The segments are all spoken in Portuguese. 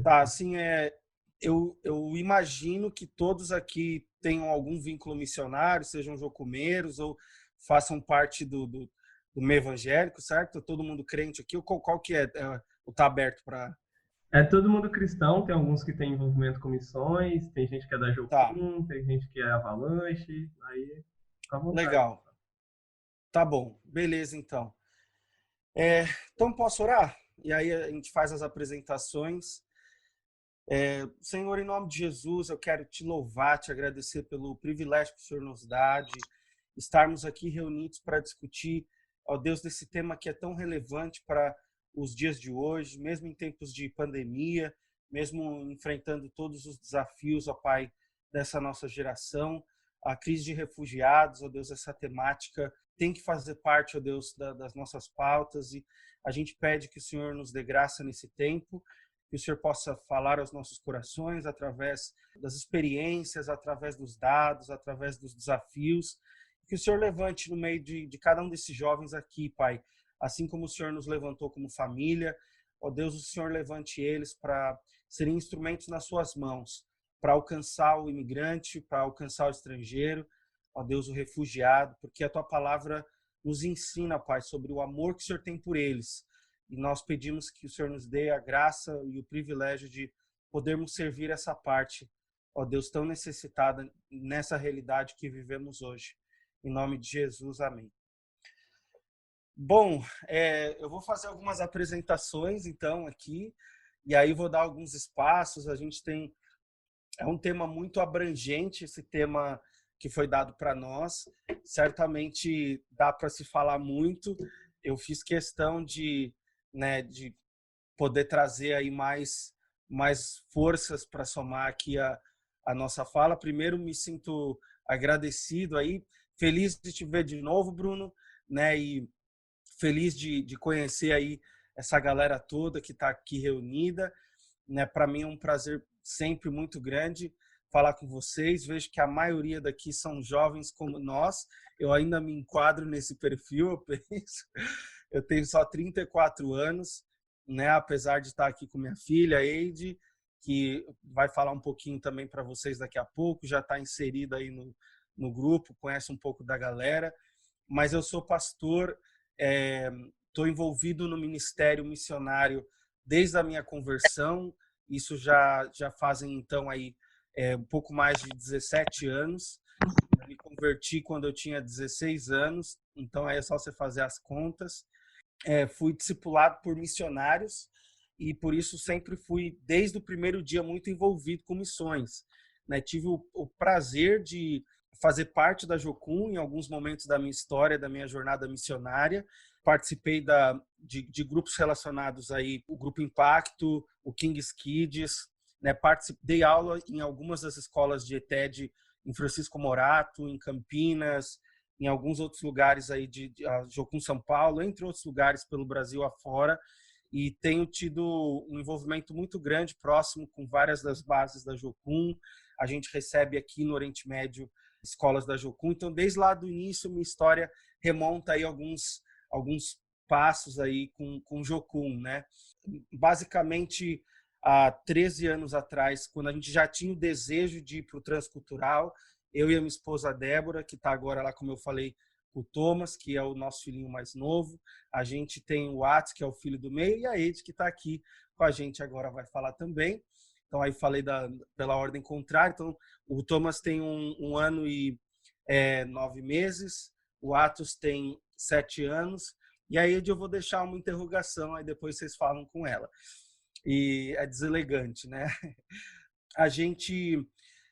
Tá, assim, eu imagino que todos aqui tenham algum vínculo missionário, sejam jocumeiros ou façam parte do meio evangélico, certo? Todo mundo crente aqui, ou qual que é? O tá aberto para... É todo mundo cristão, tem alguns que têm envolvimento com missões, tem gente que é da Tá, Jocum, tem gente que é Avalanche, aí fica à vontade. legal. Tá bom, beleza então. É, então posso orar? E aí a gente faz as apresentações. Senhor, em nome de Jesus, eu quero te louvar, te agradecer pelo privilégio que o Senhor nos dá de estarmos aqui reunidos para discutir, ó Deus, desse tema que é tão relevante para os dias de hoje, mesmo em tempos de pandemia, mesmo enfrentando todos os desafios, ó Pai, dessa nossa geração, a crise de refugiados, ó Deus, essa temática tem que fazer parte, ó Deus, das nossas pautas, e a gente pede que o Senhor nos dê graça nesse tempo, que o Senhor possa falar aos nossos corações através das experiências, através dos dados, através dos desafios, que o Senhor levante no meio de cada um desses jovens aqui, Pai, assim como o Senhor nos levantou como família, ó Deus, o Senhor levante eles para serem instrumentos nas suas mãos, para alcançar o imigrante, para alcançar o estrangeiro, ó Deus, o refugiado, porque a tua palavra nos ensina, Pai, sobre o amor que o Senhor tem por eles, e nós pedimos que o Senhor nos dê a graça e o privilégio de podermos servir essa parte, ó Deus, tão necessitada nessa realidade que vivemos hoje. Em nome de Jesus, amém. Bom, eu vou fazer algumas apresentações, então, aqui, e aí vou dar alguns espaços. A gente tem... É um tema muito abrangente, esse tema que foi dado para nós. Certamente dá para se falar muito. Eu fiz questão de poder trazer aí mais forças para somar aqui a nossa fala. Primeiro, me sinto agradecido aí, feliz de te ver de novo, Bruno, né? E feliz de conhecer aí essa galera toda que está aqui reunida, né? Para mim é um prazer sempre muito grande falar com vocês. Vejo que a maioria daqui são jovens como nós. Eu ainda me enquadro nesse perfil, eu penso. Eu tenho só 34 anos, né? Apesar de estar aqui com minha filha, Eide, que vai falar um pouquinho também para vocês daqui a pouco, já está inserida aí no grupo, conhece um pouco da galera. Mas eu sou pastor, estou envolvido no ministério missionário desde a minha conversão. Isso já fazem, então, aí um pouco mais de 17 anos. Eu me converti quando eu tinha 16 anos, então aí é só você fazer as contas. Fui discipulado por missionários e por isso sempre fui, desde o primeiro dia, muito envolvido com missões, né? Tive o prazer de fazer parte da Jocum em alguns momentos da minha história, da minha jornada missionária. Participei de grupos relacionados aí, o Grupo Impacto, o King's Kids, né? Dei aula em algumas das escolas de ETED em Francisco Morato, em Campinas, em alguns outros lugares aí de Jocum São Paulo, entre outros lugares pelo Brasil afora, e tenho tido um envolvimento muito grande, próximo com várias das bases da Jocum. A gente recebe aqui no Oriente Médio escolas da Jocum, então desde lá do início minha história remonta aí alguns passos aí com Jocum, né? Basicamente, há 13 anos atrás, quando a gente já tinha o desejo de ir para o transcultural, eu e a minha esposa Débora, que está agora lá, como eu falei, o Thomas, que é o nosso filhinho mais novo. A gente tem o Atos, que é o filho do meio, e a Ed, que está aqui com a gente agora, vai falar também. Então, aí falei pela ordem contrária. Então, o Thomas tem um ano e 9 meses, o Atos tem 7 anos, e a Ed eu vou deixar uma interrogação, aí depois vocês falam com ela. E é deselegante, né? A gente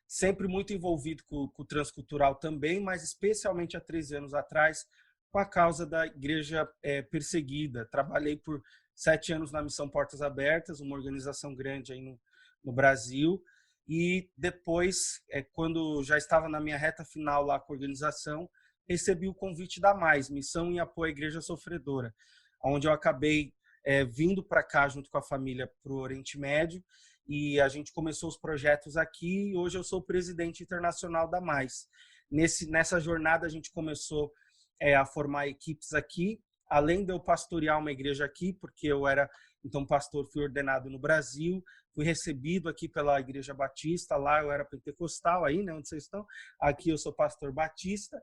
sempre muito envolvido com o transcultural também, mas especialmente há 13 anos atrás, com a causa da igreja perseguida. Trabalhei por 7 anos na Missão Portas Abertas, uma organização grande aí no Brasil, e depois, quando já estava na minha reta final lá com a organização, recebi o convite da Mais, Missão em Apoio à Igreja Sofredora, onde eu acabei vindo para cá junto com a família para o Oriente Médio, e a gente começou os projetos aqui, e hoje eu sou o presidente internacional da Mais. Nessa jornada a gente começou a formar equipes aqui, além de eu pastorear uma igreja aqui, porque eu era, então, pastor, fui ordenado no Brasil, fui recebido aqui pela Igreja Batista, lá eu era pentecostal, aí, né, onde vocês estão, aqui eu sou pastor batista,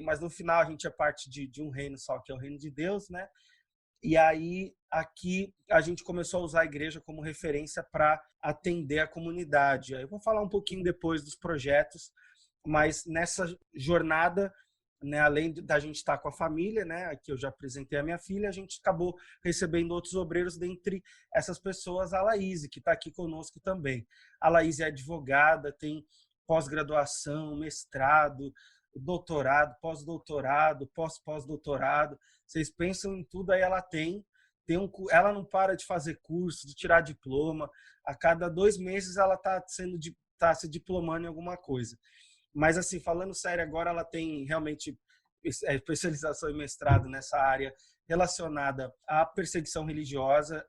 mas no final a gente é parte de um reino só, que é o reino de Deus, né? E aí, aqui, a gente começou a usar a igreja como referência para atender a comunidade. Aí eu vou falar um pouquinho depois dos projetos, mas nessa jornada, né, além da gente estar com a família, né, aqui eu já apresentei a minha filha, a gente acabou recebendo outros obreiros, dentre essas pessoas, a Laís, que está aqui conosco também. A Laís é advogada, tem pós-graduação, mestrado, doutorado, pós-doutorado, pós-pós-doutorado. Vocês pensam em tudo, aí ela ela não para de fazer curso, de tirar diploma. A cada 2 meses ela está se diplomando em alguma coisa. Mas, assim, falando sério, agora ela tem realmente especialização e mestrado nessa área relacionada à perseguição religiosa.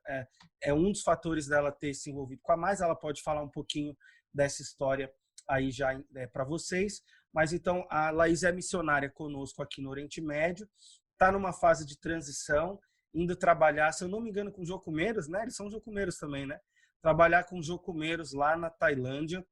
É um dos fatores dela ter se envolvido com a Mais. Ela pode falar um pouquinho dessa história aí já para vocês. Mas, então, a Laís é missionária conosco aqui no Oriente Médio, está numa fase de transição, indo trabalhar, se eu não me engano, com jocumeiros, né? Eles são jocumeiros também, né? Trabalhar com jocumeiros lá na Tailândia,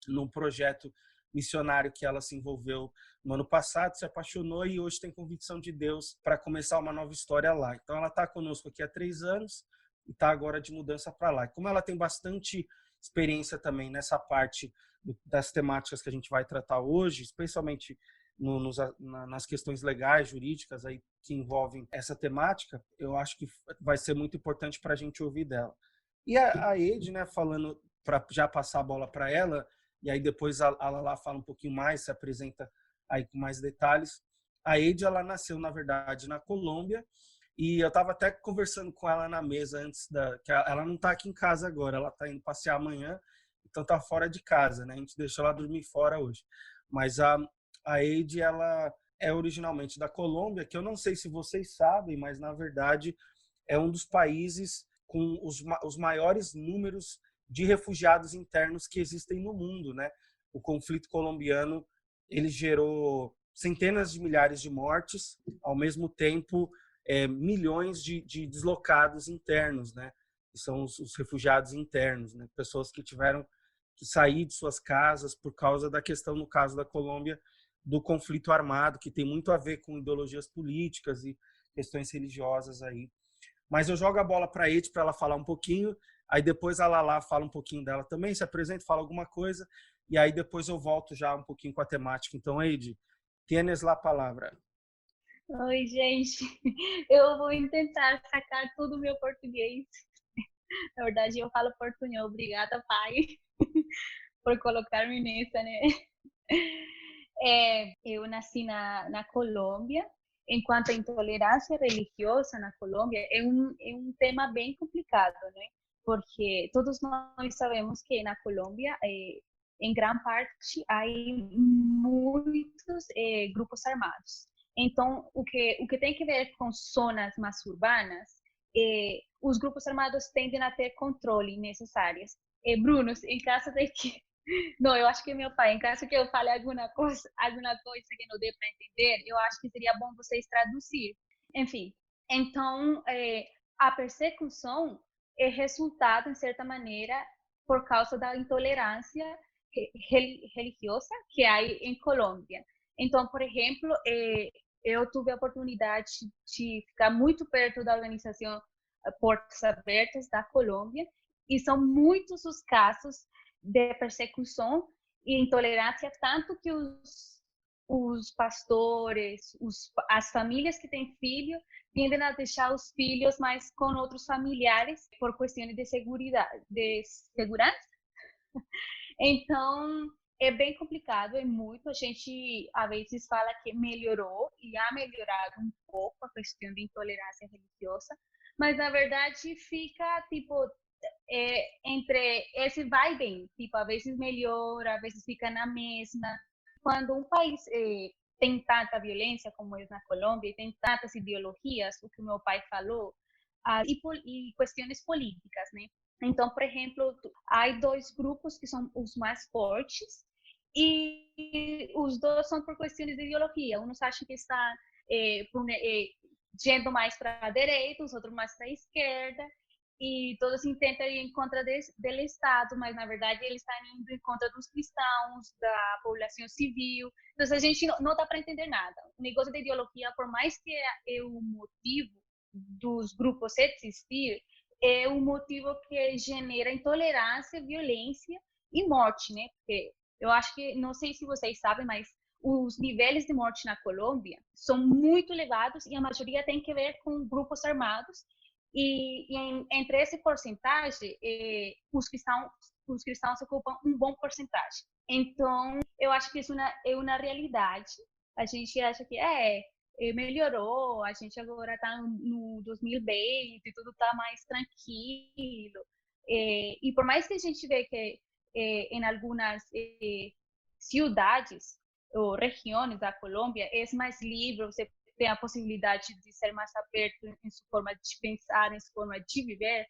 num projeto missionário que ela se envolveu no ano passado, se apaixonou e hoje tem convicção de Deus para começar uma nova história lá. Então, ela está conosco aqui há 3 anos e está agora de mudança para lá. Como ela tem bastante experiência também nessa parte das temáticas que a gente vai tratar hoje, especialmente nas questões legais, jurídicas aí que envolvem essa temática, eu acho que vai ser muito importante para a gente ouvir dela. E a Ed, né, falando, para já passar a bola para ela, e aí depois a Lala fala um pouquinho mais, se apresenta aí com mais detalhes. A Ed, ela nasceu, na verdade, na Colômbia, e eu estava até conversando com ela na mesa antes que ela não está aqui em casa agora, ela está indo passear amanhã, então está fora de casa, né? A gente deixou ela dormir fora hoje. Mas a Ed, ela é originalmente da Colômbia, que eu não sei se vocês sabem, mas na verdade é um dos países com os maiores números de refugiados internos que existem no mundo, né? O conflito colombiano, ele gerou centenas de milhares de mortes, ao mesmo tempo milhões de deslocados internos, né? Que são os refugiados internos, né? Pessoas que tiveram que sair de suas casas por causa da questão, no caso da Colômbia, do conflito armado, que tem muito a ver com ideologias políticas e questões religiosas aí. Mas eu jogo a bola para a Ed para ela falar um pouquinho, aí depois a Lala fala um pouquinho dela também, se apresenta, fala alguma coisa, e aí depois eu volto já um pouquinho com a temática. Então, Ed, tienes la palavra. Oi, gente. Eu vou tentar sacar todo o meu português. Na verdade, eu falo portunhol. Obrigada, pai, por colocar-me nessa, né? Eu nasci na Colômbia. Enquanto a intolerância religiosa na Colômbia é um tema bem complicado, né? Porque todos nós sabemos que na Colômbia, em grande parte, há muitos grupos armados. Então, o que tem que ver com zonas mais urbanas, os grupos armados tendem a ter controle nessas áreas. Bruno, em caso de que... Não, eu acho que meu pai, em caso que eu fale alguma coisa que não dê para entender, eu acho que seria bom vocês traduzir. Enfim, então, a persecução é resultado, em certa maneira, por causa da intolerância religiosa que há em Colômbia. Então, por exemplo, eu tive a oportunidade de ficar muito perto da organização Portas Abertas da Colômbia, e são muitos os casos de persecução e intolerância, tanto que os pastores, as famílias que têm filho, tendem a deixar os filhos mais com outros familiares por questões de segurança. Então, é bem complicado, é muito. A gente, às vezes, fala que melhorou, e há melhorado um pouco a questão de intolerância religiosa, mas, na verdade, fica, tipo, entre esse vai e vem. Tipo, às vezes melhora, às vezes fica na mesma. Quando um país tem tanta violência como é na Colômbia, e tem tantas ideologias, o que o meu pai falou, e questões políticas, né? Então, por exemplo, há 2 grupos que são os mais fortes, e os 2 são por questões de ideologia. Uns acham que está indo mais para a direita, os outros mais para a esquerda, e todos tentam ir em contra do Estado, mas na verdade eles estão indo em contra dos cristãos, da população civil. Então a gente não dá para entender nada. O negócio da ideologia, por mais que é o motivo dos grupos existir, é o motivo que genera intolerância, violência e morte, né? Porque eu acho que, não sei se vocês sabem, mas os níveis de morte na Colômbia são muito elevados e a maioria tem que ver com grupos armados. Entre esse porcentagem, os cristãos ocupam um bom porcentagem. Então, eu acho que isso é uma realidade. A gente acha que melhorou, a gente agora está no 2020, tudo está mais tranquilo. E por mais que a gente vê que em algumas cidades ou regiões da Colômbia é mais livre, você tem a possibilidade de ser mais aberto em sua forma de pensar, em sua forma de viver.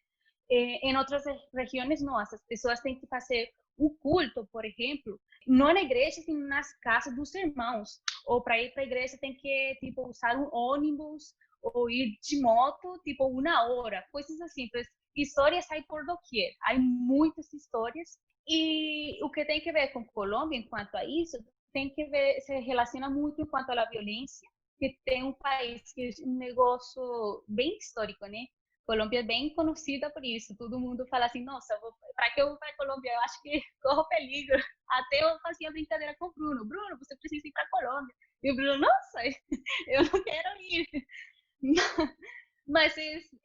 Em outras regiões, não. As pessoas têm que fazer o culto, por exemplo, não na igreja, sim nas casas dos irmãos. Ou para ir para a igreja tem que usar um ônibus ou ir de moto, 1 hora, coisas assim. Então, histórias aí por doquier. Há muitas histórias. E o que tem que ver com Colômbia, enquanto a isso, tem que ver, se relaciona muito enquanto à violência, que tem um país que é um negócio bem histórico, né? Colômbia é bem conhecida por isso. Todo mundo fala assim, nossa, para que eu vou para a Colômbia? Eu acho que corro peligro. Até eu fazia brincadeira com o Bruno. Bruno, você precisa ir para a Colômbia. E o Bruno, nossa, eu não quero ir. Mas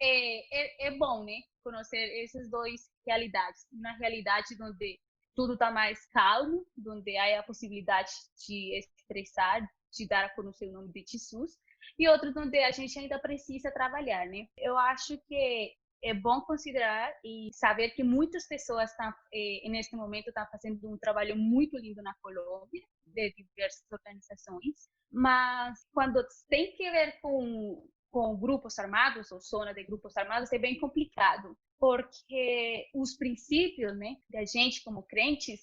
é bom, né? Conhecer essas duas realidades. Uma realidade onde tudo está mais calmo, onde há a possibilidade de expressar, de dar a conhecer o nome de Jesus, e outro onde a gente ainda precisa trabalhar, né? Eu acho que é bom considerar e saber que muitas pessoas neste momento estão fazendo um trabalho muito lindo na Colômbia, de diversas organizações, mas quando tem que ver com grupos armados ou zona de grupos armados é bem complicado, porque os princípios, né, da gente como crentes,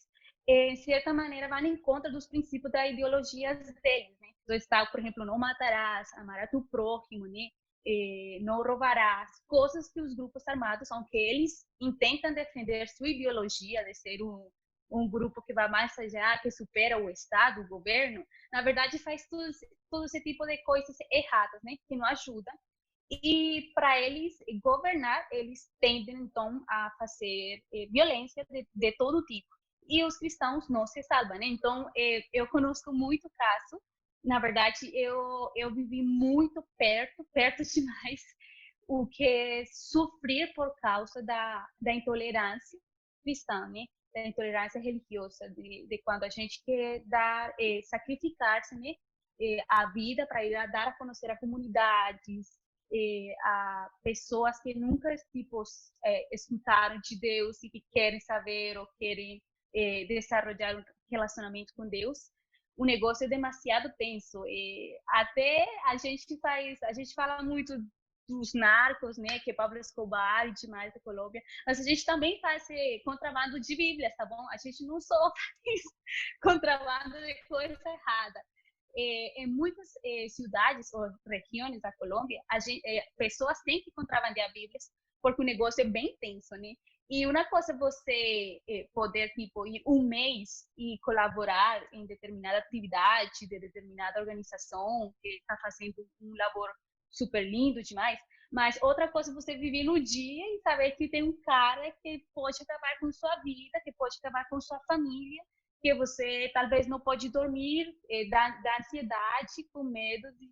em certa maneira, vão em contra dos princípios da ideologia deles, né? Então está, por exemplo, não matarás, amar a tu prójimo, né? Não roubarás, coisas que os grupos armados, aunque eles intentam defender sua ideologia de ser um grupo que vai mais allá, que supera o Estado, o governo, na verdade faz todo esse tipo de coisas erradas, né? Que não ajudam. E para eles governar, eles tendem então a fazer violência de todo tipo. E os cristãos não se salvam, né? Então, eu conosco muito caso. Na verdade, eu vivi muito perto demais, o que é sofrer por causa da intolerância cristã, né? Da intolerância religiosa, de quando a gente quer dar, sacrificar-se, né? A vida para ir a dar a conhecer a comunidades, a pessoas que nunca escutaram de Deus e que querem saber ou querem desenvolver um relacionamento com Deus. O negócio é demasiado tenso. Até a gente fala muito dos narcos, né, que é Pablo Escobar e demais da Colômbia, mas a gente também faz contrabando de Bíblias, tá bom? A gente não só faz contrabando de coisa errada. Em muitas cidades ou regiões da Colômbia, pessoas têm que contrabandear Bíblias, porque o negócio é bem tenso, né? E uma coisa é você poder ir 1 mês e colaborar em determinada atividade de determinada organização que está fazendo um labor super lindo demais, mas outra coisa é você viver no dia e saber que tem um cara que pode acabar com sua vida, que pode acabar com sua família, que você talvez não pode dormir, da ansiedade, com medo de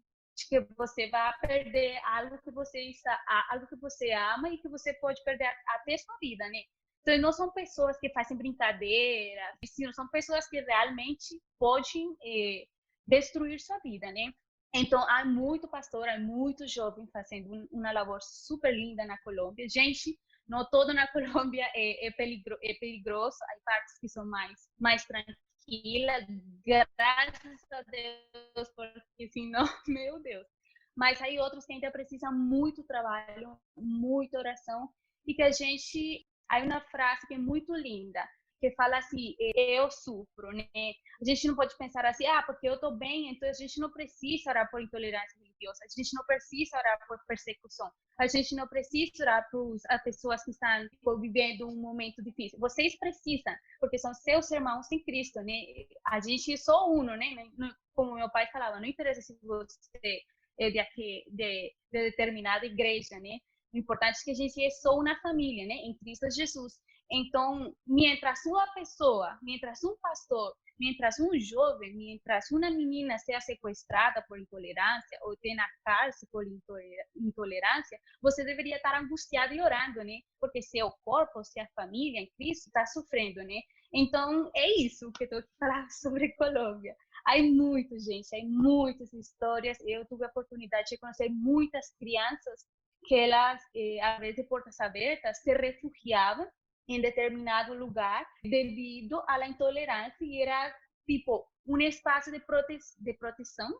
que você vai perder algo que você ama e que você pode perder até sua vida, né? Então, não são pessoas que fazem brincadeira, são pessoas que realmente podem destruir sua vida, né? Então, há muito pastor, há muito jovem fazendo uma labor super linda na Colômbia. Gente, não todo na Colômbia é perigoso, há partes que são mais tranquilas, graças a Deus, porque senão, meu Deus. Mas aí outros que ainda precisam muito trabalho, muita oração, e que há uma frase que é muito linda, que fala assim, eu sofro, né? A gente não pode pensar assim, porque eu estou bem, então a gente não precisa orar por intolerância religiosa, a gente não precisa orar por persecução, a gente não precisa orar por as pessoas que estão vivendo um momento difícil. Vocês precisam, porque são seus irmãos em Cristo, né? A gente é só uno, né? Como meu pai falava, não interessa se você é de determinada igreja, né? O importante é que a gente é só uma família, né? Em Cristo Jesus. Então, mientras uma pessoa, mientras um pastor, mientras um jovem, mientras uma menina seja sequestrada por intolerância ou tenha na cárcel por intolerância, você deveria estar angustiado e orando, né? Porque seu corpo, se a família em Cristo está sofrendo, né? Então, é isso que eu estou falando sobre Colômbia. Há muito, gente, há muitas histórias. Eu tive a oportunidade de conhecer muitas crianças que elas, a vez de portas abertas, se refugiavam em determinado lugar devido à intolerância e era tipo um espaço de proteção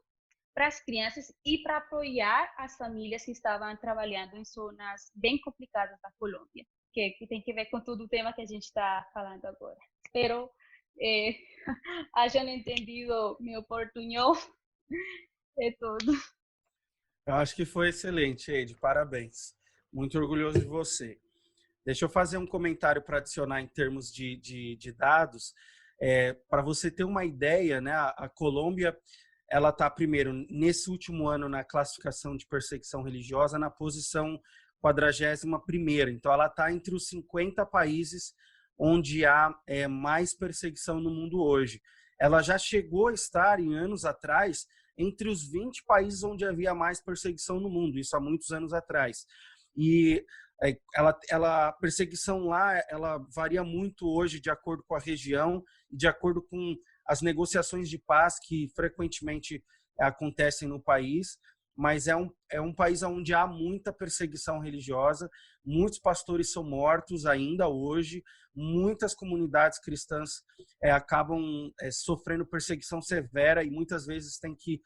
para as crianças e para apoiar as famílias que estavam trabalhando em zonas bem complicadas da Colômbia, que tem que ver com todo o tema que a gente está falando agora. Espero hajam entendido meu portunhol. É tudo. Eu acho que foi excelente, Eide. Parabéns. Muito orgulhoso de você. Deixa eu fazer um comentário para adicionar em termos de dados. Para você ter uma ideia, né, a Colômbia ela está, primeiro, nesse último ano, na classificação de perseguição religiosa, na posição 41ª. Então, ela está entre os 50 países onde há mais perseguição no mundo hoje. Ela já chegou a estar, em anos atrás, entre os 20 países onde havia mais perseguição no mundo, isso há muitos anos atrás. E a perseguição lá, ela varia muito hoje de acordo com a região e de acordo com as negociações de paz que frequentemente acontecem no país, mas é um país onde há muita perseguição religiosa, muitos pastores são mortos ainda hoje, muitas comunidades cristãs acabam sofrendo perseguição severa e muitas vezes têm que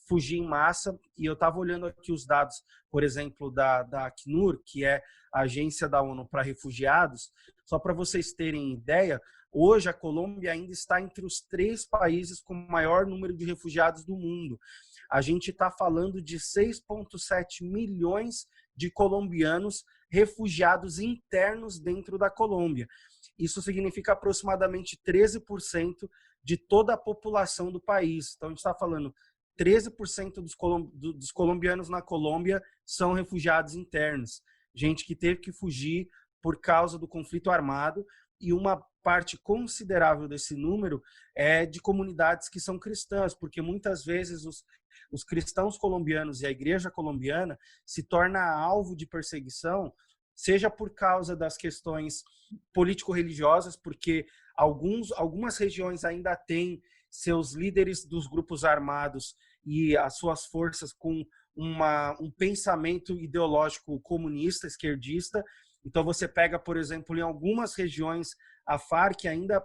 fugir em massa. E eu estava olhando aqui os dados, por exemplo, da Acnur, que é a agência da ONU para refugiados, só para vocês terem ideia, hoje a Colômbia ainda está entre os 3 países com o maior número de refugiados do mundo. A gente está falando de 6,7 milhões de colombianos refugiados internos dentro da Colômbia. Isso significa aproximadamente 13% de toda a população do país. Então, a gente está falando 13% dos colombianos na Colômbia são refugiados internos. Gente que teve que fugir por causa do conflito armado, e uma parte considerável desse número é de comunidades que são cristãs, porque muitas vezes os cristãos colombianos e a igreja colombiana se torna alvo de perseguição, seja por causa das questões político-religiosas, porque algumas regiões ainda têm seus líderes dos grupos armados e as suas forças com um pensamento ideológico comunista, esquerdista. Então, você pega, por exemplo, em algumas regiões, a Farc ainda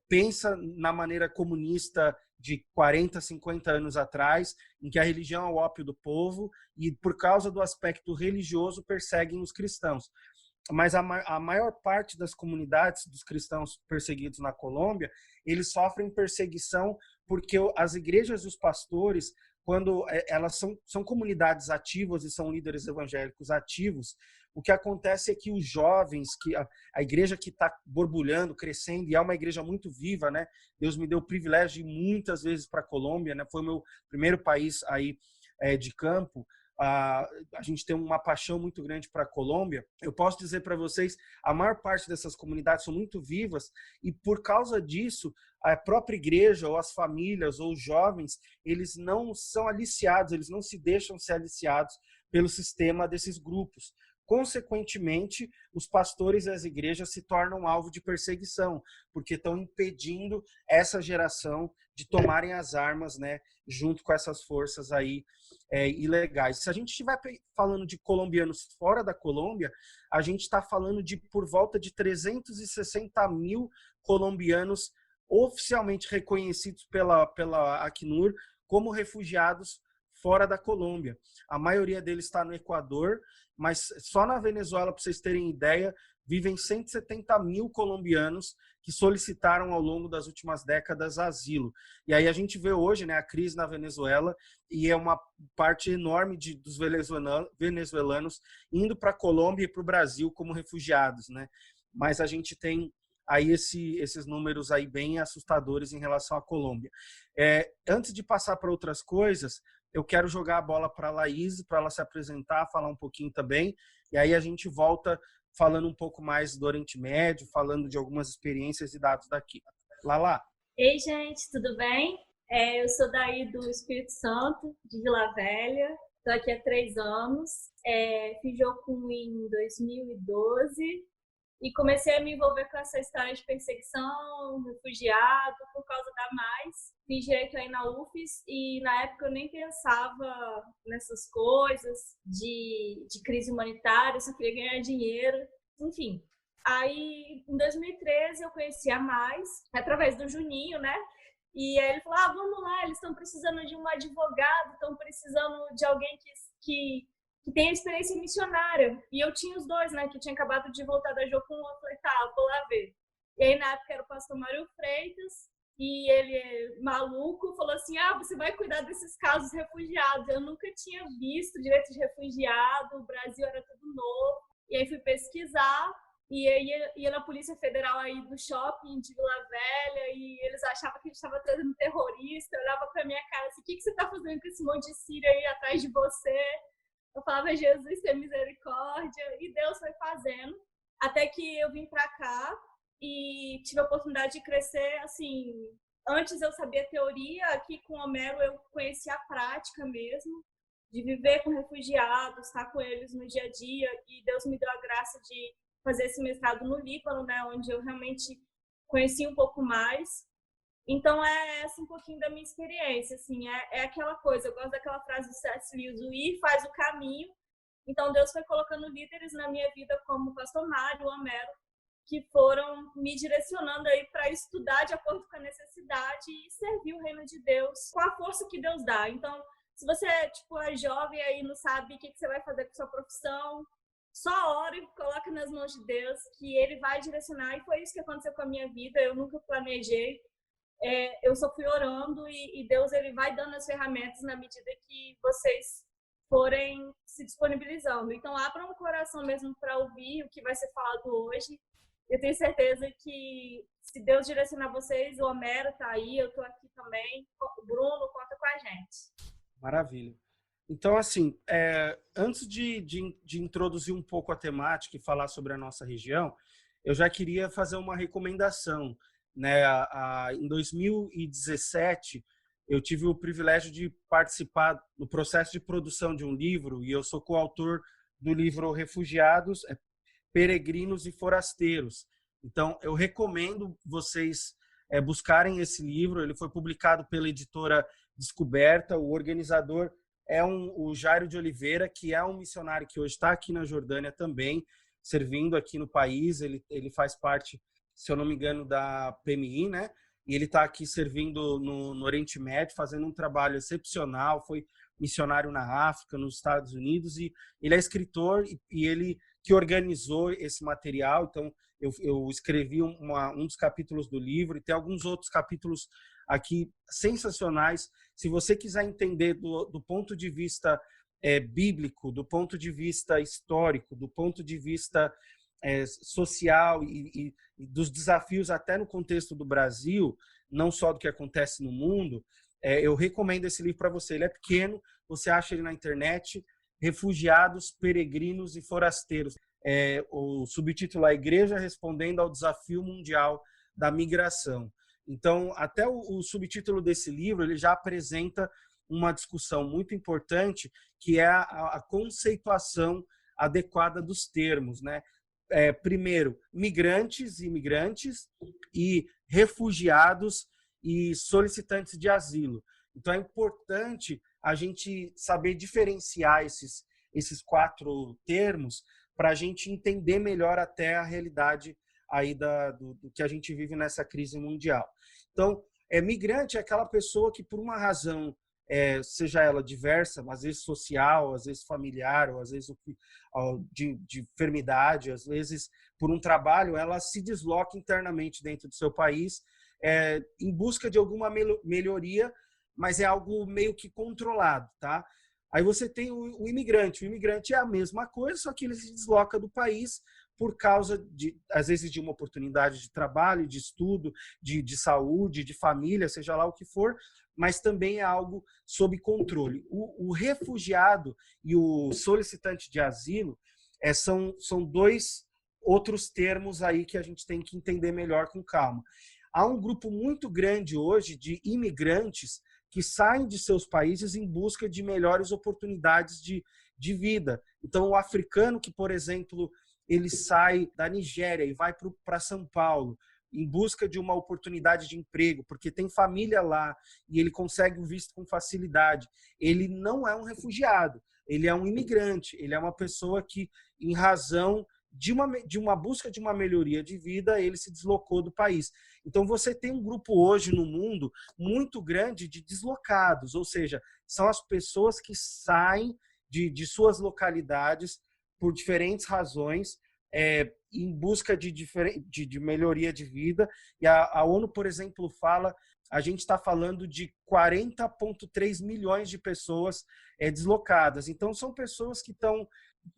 pensa na maneira comunista de 40, 50 anos atrás, em que a religião é o ópio do povo e, por causa do aspecto religioso, perseguem os cristãos. Mas a maior parte das comunidades dos cristãos perseguidos na Colômbia, eles sofrem perseguição porque as igrejas dos pastores, quando elas são comunidades ativas e são líderes evangélicos ativos, o que acontece é que os jovens, que a igreja que está borbulhando, crescendo, e é uma igreja muito viva, né? Deus me deu o privilégio de ir muitas vezes para a Colômbia, né? Foi o meu primeiro país aí de campo. A gente tem uma paixão muito grande para a Colômbia. Eu posso dizer para vocês, a maior parte dessas comunidades são muito vivas e, por causa disso, a própria igreja ou as famílias ou os jovens, eles não são aliciados, eles não se deixam ser aliciados pelo sistema desses grupos. Consequentemente, os pastores e as igrejas se tornam alvo de perseguição, porque estão impedindo essa geração de tomarem as armas, né, junto com essas forças aí ilegais. Se a gente estiver falando de colombianos fora da Colômbia, a gente está falando de por volta de 360 mil colombianos oficialmente reconhecidos pela Acnur como refugiados fora da Colômbia. A maioria deles está no Equador, mas só na Venezuela, para vocês terem ideia, vivem 170 mil colombianos que solicitaram ao longo das últimas décadas asilo. E aí a gente vê hoje, né, a crise na Venezuela, e é uma parte enorme dos venezuelanos indo para a Colômbia e para o Brasil como refugiados, né? Mas a gente tem aí esses números aí bem assustadores em relação à Colômbia. Antes de passar para outras coisas, eu quero jogar a bola para a Laís, para ela se apresentar, falar um pouquinho também, e aí a gente volta falando um pouco mais do Oriente Médio, falando de algumas experiências e dados daqui. Lala. Ei, gente, tudo bem? Eu sou daí do Espírito Santo, de Vila Velha. Estou aqui há 3 anos. Fiz Jocum em 2012 e comecei a me envolver com essa história de perseguição, refugiado, por causa da Mais. Fiz direito aí na UFES e na época eu nem pensava nessas coisas de crise humanitária, só queria ganhar dinheiro, enfim. Aí, em 2013, eu conheci a Mais, através do Juninho, né? E aí ele falou, vamos lá, eles estão precisando de um advogado, estão precisando de alguém que tenha experiência missionária. E eu tinha os dois, né? Que tinha acabado de voltar da Jocum, eu falei, vou lá ver. E aí, na época, era o pastor Mário Freitas, e ele, maluco, falou assim, você vai cuidar desses casos refugiados. Eu nunca tinha visto direito de refugiado, o Brasil era tudo novo. E aí fui pesquisar, e aí ia na Polícia Federal aí do shopping de Vila Velha, e eles achavam que a gente estava trazendo terrorista. Eu olhava pra minha cara assim, o que você está fazendo com esse monte de sírio aí atrás de você? Eu falava, Jesus, tem misericórdia, e Deus foi fazendo, até que eu vim pra cá, e tive a oportunidade de crescer, assim, antes eu sabia teoria, aqui com o Homero eu conheci a prática mesmo, de viver com refugiados, estar com eles no dia a dia, e Deus me deu a graça de fazer esse mestrado no Líbano, né, onde eu realmente conheci um pouco mais. Então, essa um pouquinho da minha experiência, assim, é aquela coisa, eu gosto daquela frase do C.S. Lewis, o ir faz o caminho. Então, Deus foi colocando líderes na minha vida, como o pastor Mário, o Homero, que foram me direcionando aí para estudar de acordo com a necessidade e servir o reino de Deus com a força que Deus dá. Então, se você é jovem aí não sabe o que você vai fazer com sua profissão, só ora e coloca nas mãos de Deus, que Ele vai direcionar. E foi isso que aconteceu com a minha vida, eu nunca planejei. Eu só fui orando e Deus ele vai dando as ferramentas na medida que vocês forem se disponibilizando. Então, abram o coração mesmo para ouvir o que vai ser falado hoje. Eu tenho certeza que se Deus direcionar vocês, o Homero está aí, eu estou aqui também, o Bruno conta com a gente. Maravilha. Então, assim, antes de introduzir um pouco a temática e falar sobre a nossa região, eu já queria fazer uma recomendação, né? Em 2017, eu tive o privilégio de participar no processo de produção de um livro, e eu sou coautor do livro Refugiados, Peregrinos e Forasteiros. Então, eu recomendo vocês buscarem esse livro. Ele foi publicado pela editora Descoberta. O organizador é o Jairo de Oliveira, que é um missionário que hoje está aqui na Jordânia também, servindo aqui no país. Ele faz parte, se eu não me engano, da PMI, né? E ele está aqui servindo no Oriente Médio, fazendo um trabalho excepcional. Foi missionário na África, nos Estados Unidos, e ele é escritor e ele que organizou esse material. Então, eu escrevi um dos capítulos do livro, e tem alguns outros capítulos aqui sensacionais. Se você quiser entender do ponto de vista bíblico, do ponto de vista histórico, do ponto de vista social e dos desafios até no contexto do Brasil, não só do que acontece no mundo, eu recomendo esse livro para você. Ele é pequeno, você acha ele na internet, Refugiados, Peregrinos e Forasteiros. O subtítulo é A Igreja Respondendo ao Desafio Mundial da Migração. Então, até o subtítulo desse livro, ele já apresenta uma discussão muito importante, que é a conceituação adequada dos termos, né? Primeiro, migrantes e imigrantes, e refugiados e solicitantes de asilo. Então, é importante a gente saber diferenciar esses 4 termos para a gente entender melhor até a realidade aí do que a gente vive nessa crise mundial. Então, migrante é aquela pessoa que, por uma razão seja ela diversa, às vezes social, às vezes familiar, ou às vezes de enfermidade, às vezes por um trabalho, ela se desloca internamente dentro do seu país em busca de alguma melhoria, mas é algo meio que controlado, tá? Aí você tem o imigrante. O imigrante é a mesma coisa, só que ele se desloca do país por causa, às vezes, de uma oportunidade de trabalho, de estudo, de saúde, de família, seja lá o que for, mas também é algo sob controle. O refugiado e o solicitante de asilo são dois outros termos aí que a gente tem que entender melhor com calma. Há um grupo muito grande hoje de imigrantes que saem de seus países em busca de melhores oportunidades de vida. Então, o africano que, por exemplo, ele sai da Nigéria e vai para São Paulo em busca de uma oportunidade de emprego, porque tem família lá e ele consegue o visto com facilidade. Ele não é um refugiado, ele é um imigrante, ele é uma pessoa que, em razão de uma busca de uma melhoria de vida, ele se deslocou do país. Então, você tem um grupo hoje no mundo muito grande de deslocados, ou seja, são as pessoas que saem de suas localidades por diferentes razões, em busca de melhoria de vida. E a ONU, por exemplo, a gente está falando de 40,3 milhões de pessoas deslocadas. Então, são pessoas que estão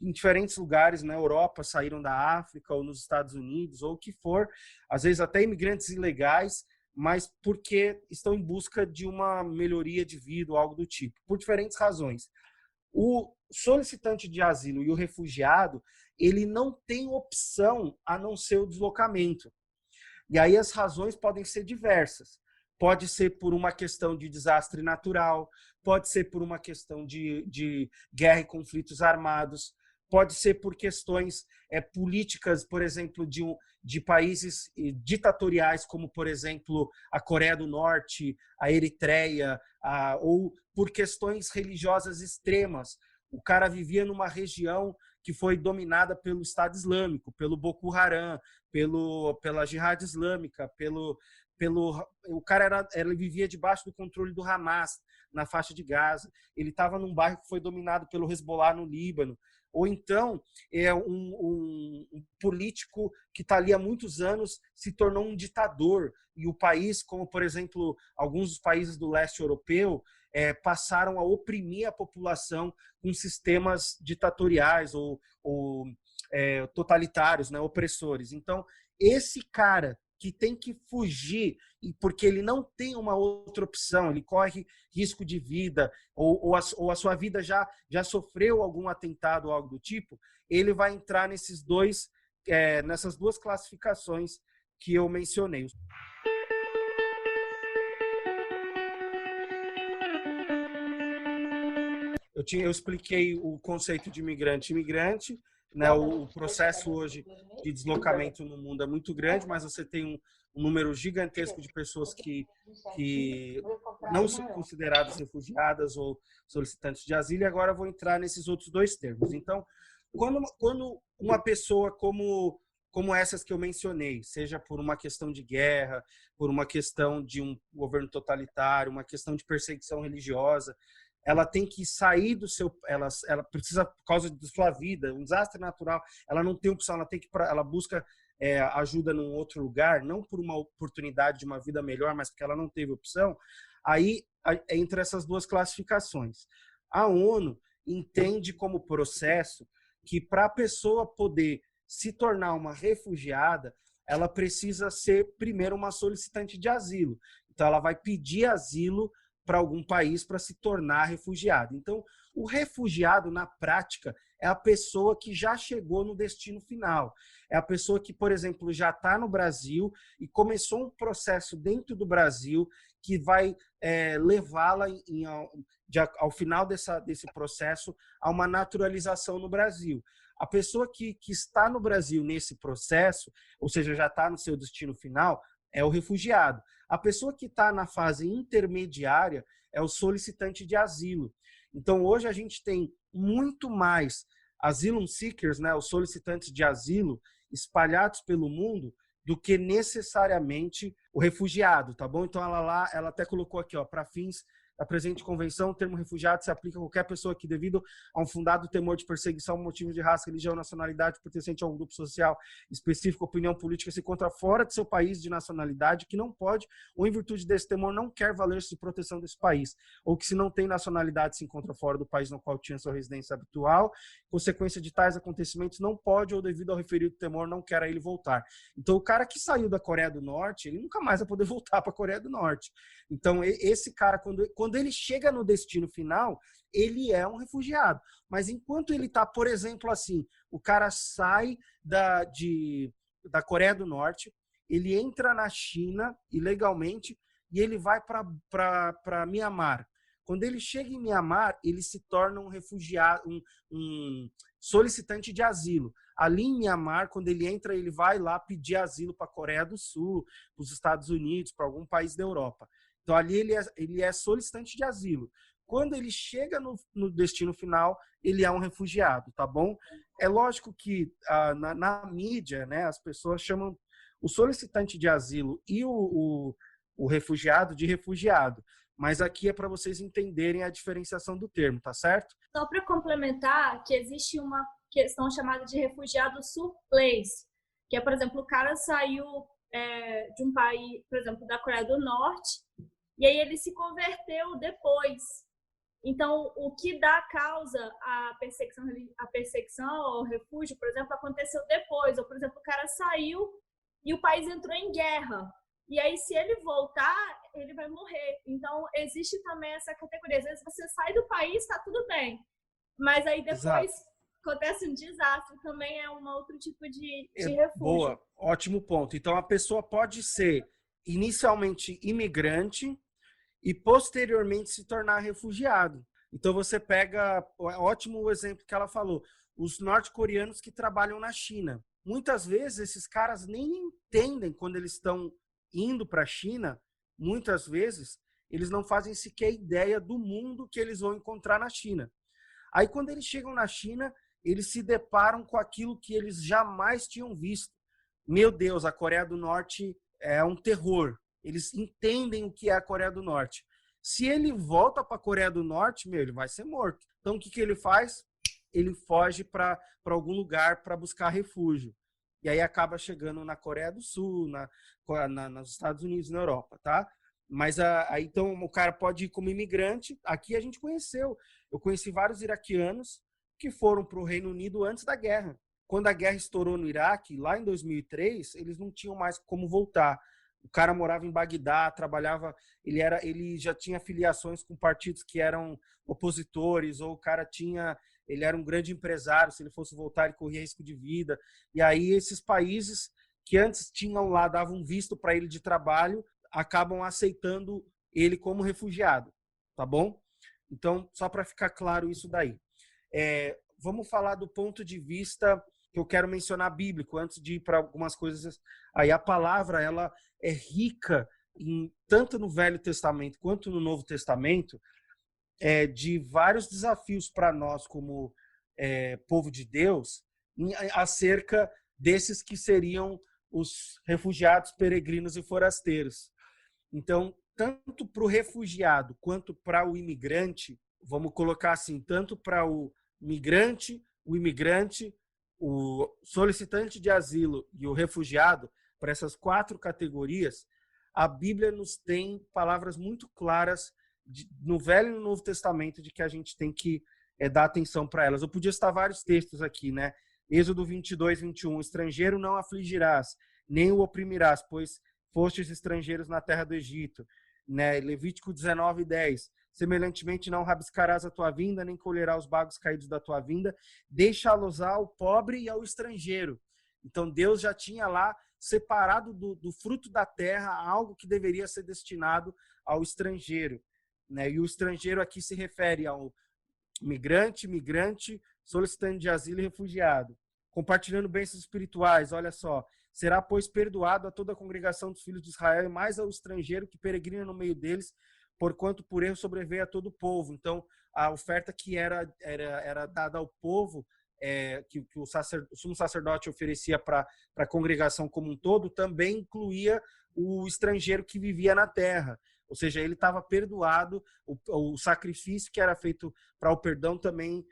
em diferentes lugares na Europa, saíram da África ou nos Estados Unidos, ou o que for, às vezes até imigrantes ilegais, mas porque estão em busca de uma melhoria de vida ou algo do tipo, por diferentes razões. O solicitante de asilo e o refugiado, ele não tem opção a não ser o deslocamento. E aí as razões podem ser diversas. Pode ser por uma questão de desastre natural, pode ser por uma questão de guerra e conflitos armados, pode ser por questões políticas, por exemplo, de países ditatoriais, como, por exemplo, a Coreia do Norte, a Eritreia, ou por questões religiosas extremas. O cara vivia numa região que foi dominada pelo Estado Islâmico, pelo Boko Haram, pela Jihad Islâmica, o cara ele vivia debaixo do controle do Hamas na faixa de Gaza. Ele estava num bairro que foi dominado pelo Hezbollah no Líbano. Ou então um político que está ali há muitos anos se tornou um ditador. E o país, como por exemplo alguns dos países do leste europeu, passaram a oprimir a população com sistemas ditatoriais ou totalitários, né, opressores. Então, esse cara que tem que fugir, porque ele não tem uma outra opção, ele corre risco de vida, ou a sua vida já sofreu algum atentado ou algo do tipo, ele vai entrar nessas duas classificações que eu mencionei. Eu expliquei o conceito de imigrante, né? O processo hoje de deslocamento no mundo é muito grande, mas você tem um número gigantesco de pessoas que não são consideradas refugiadas ou solicitantes de asilo, e agora eu vou entrar nesses outros dois termos. Então, quando uma pessoa como essas que eu mencionei, seja por uma questão de guerra, por uma questão de um governo totalitário, uma questão de perseguição religiosa, ela tem que sair do seu, ela precisa, por causa de sua vida, um desastre natural, ela não tem opção, ela busca ajuda num outro lugar, não por uma oportunidade de uma vida melhor, mas porque ela não teve opção. Aí entre essas duas classificações, a ONU entende como processo que para a pessoa poder se tornar uma refugiada, ela precisa ser primeiro uma solicitante de asilo. Então ela vai pedir asilo para algum país para se tornar refugiado. Então, o refugiado, na prática, é a pessoa que já chegou no destino final. É a pessoa que, por exemplo, já está no Brasil e começou um processo dentro do Brasil que vai levá-la ao final desse processo a uma naturalização no Brasil. A pessoa que está no Brasil nesse processo, ou seja, já está no seu destino final, é o refugiado. A pessoa que está na fase intermediária é o solicitante de asilo. Então, hoje a gente tem muito mais asylum seekers, né, os solicitantes de asilo, espalhados pelo mundo, do que necessariamente o refugiado, tá bom? Então, ela até colocou aqui, para fins da presente convenção, o termo refugiado se aplica a qualquer pessoa que, devido a um fundado temor de perseguição, motivo de raça, religião, nacionalidade, pertencente a um grupo social específico, opinião política, se encontra fora de seu país de nacionalidade, que não pode, ou em virtude desse temor, não quer valer-se de proteção desse país, ou que, se não tem nacionalidade, se encontra fora do país no qual tinha sua residência habitual, consequência de tais acontecimentos, não pode, ou devido ao referido temor, não quer a ele voltar. Então, o cara que saiu da Coreia do Norte, ele nunca mais vai poder voltar para a Coreia do Norte. Então, esse cara, quando ele chega no destino final, ele é um refugiado. Mas enquanto ele está, por exemplo, assim, o cara sai da Coreia do Norte, ele entra na China ilegalmente e ele vai para Mianmar. Quando ele chega em Mianmar, ele se torna um refugiado, um solicitante de asilo. Ali em Mianmar, quando ele entra, ele vai lá pedir asilo para a Coreia do Sul, para os Estados Unidos, para algum país da Europa. Então, ali ele é solicitante de asilo. Quando ele chega no destino final, ele é um refugiado, tá bom? É lógico que na mídia, né, as pessoas chamam o solicitante de asilo e o refugiado de refugiado. Mas aqui é para vocês entenderem a diferenciação do termo, tá certo? Só para complementar, que existe uma questão chamada de refugiado surplace, que é, por exemplo, o cara saiu de um país, por exemplo, da Coreia do Norte, e aí ele se converteu depois. Então, o que dá causa à perseguição ao refúgio, por exemplo, aconteceu depois. Ou, por exemplo, o cara saiu e o país entrou em guerra. E aí, se ele voltar, ele vai morrer. Então, existe também essa categoria. Às vezes você sai do país, tá tudo bem. Mas aí depois acontece um desastre, também é um outro tipo de refúgio. Boa, ótimo ponto. Então, a pessoa pode ser inicialmente imigrante e posteriormente se tornar refugiado. Então, você pega, ótimo o exemplo que ela falou, os norte-coreanos que trabalham na China. Muitas vezes, esses caras nem entendem quando eles estão indo para a China, muitas vezes, eles não fazem sequer ideia do mundo que eles vão encontrar na China. Aí, quando eles chegam na China, eles se deparam com aquilo que eles jamais tinham visto. Meu Deus, a Coreia do Norte é um terror. Eles entendem o que é a Coreia do Norte. Se ele volta para a Coreia do Norte, ele vai ser morto. Então, o que ele faz? Ele foge para algum lugar para buscar refúgio. E aí acaba chegando na Coreia do Sul, nos Estados Unidos, na Europa, tá? Mas aí, então, o cara pode ir como imigrante. Aqui a gente conheceu. Eu conheci vários iraquianos que foram para o Reino Unido antes da guerra. Quando a guerra estourou no Iraque, lá em 2003, eles não tinham mais como voltar. O cara morava em Bagdá, trabalhava, ele já tinha filiações com partidos que eram opositores, ou o cara ele era um grande empresário, se ele fosse voltar ele corria risco de vida. E aí esses países que antes tinham lá, davam visto para ele de trabalho, acabam aceitando ele como refugiado, tá bom? Então, só para ficar claro isso daí. Vamos falar do ponto de vista que eu quero mencionar bíblico, antes de ir para algumas coisas. Aí a palavra, ela é rica, tanto no Velho Testamento quanto no Novo Testamento, de vários desafios para nós como povo de Deus, acerca desses que seriam os refugiados, peregrinos e forasteiros. Então, tanto para o refugiado quanto para o imigrante, vamos colocar assim, tanto para o migrante, o imigrante, o solicitante de asilo e o refugiado, para essas 4 categorias, a Bíblia nos tem palavras muito claras no Velho e no Novo Testamento de que a gente tem que dar atenção para elas. Eu podia citar vários textos aqui, né? Êxodo 22, 21, estrangeiro não afligirás, nem o oprimirás, pois fostes estrangeiros na terra do Egito. Né? Levítico 19, 10, semelhantemente não rabiscarás a tua vinda, nem colherás os bagos caídos da tua vinda, deixá-los ao pobre e ao estrangeiro. Então Deus já tinha lá separado do fruto da terra algo que deveria ser destinado ao estrangeiro. Né? E o estrangeiro aqui se refere ao migrante, solicitante de asilo e refugiado. Compartilhando bênçãos espirituais, olha só. Será, pois, perdoado a toda a congregação dos filhos de Israel e mais ao estrangeiro que peregrina no meio deles, porquanto por erro sobreveio a todo o povo. Então, a oferta que era dada ao povo, que o sumo sacerdote oferecia para a congregação como um todo, também incluía o estrangeiro que vivia na terra. Ou seja, ele estava perdoado, o sacrifício que era feito para o perdão também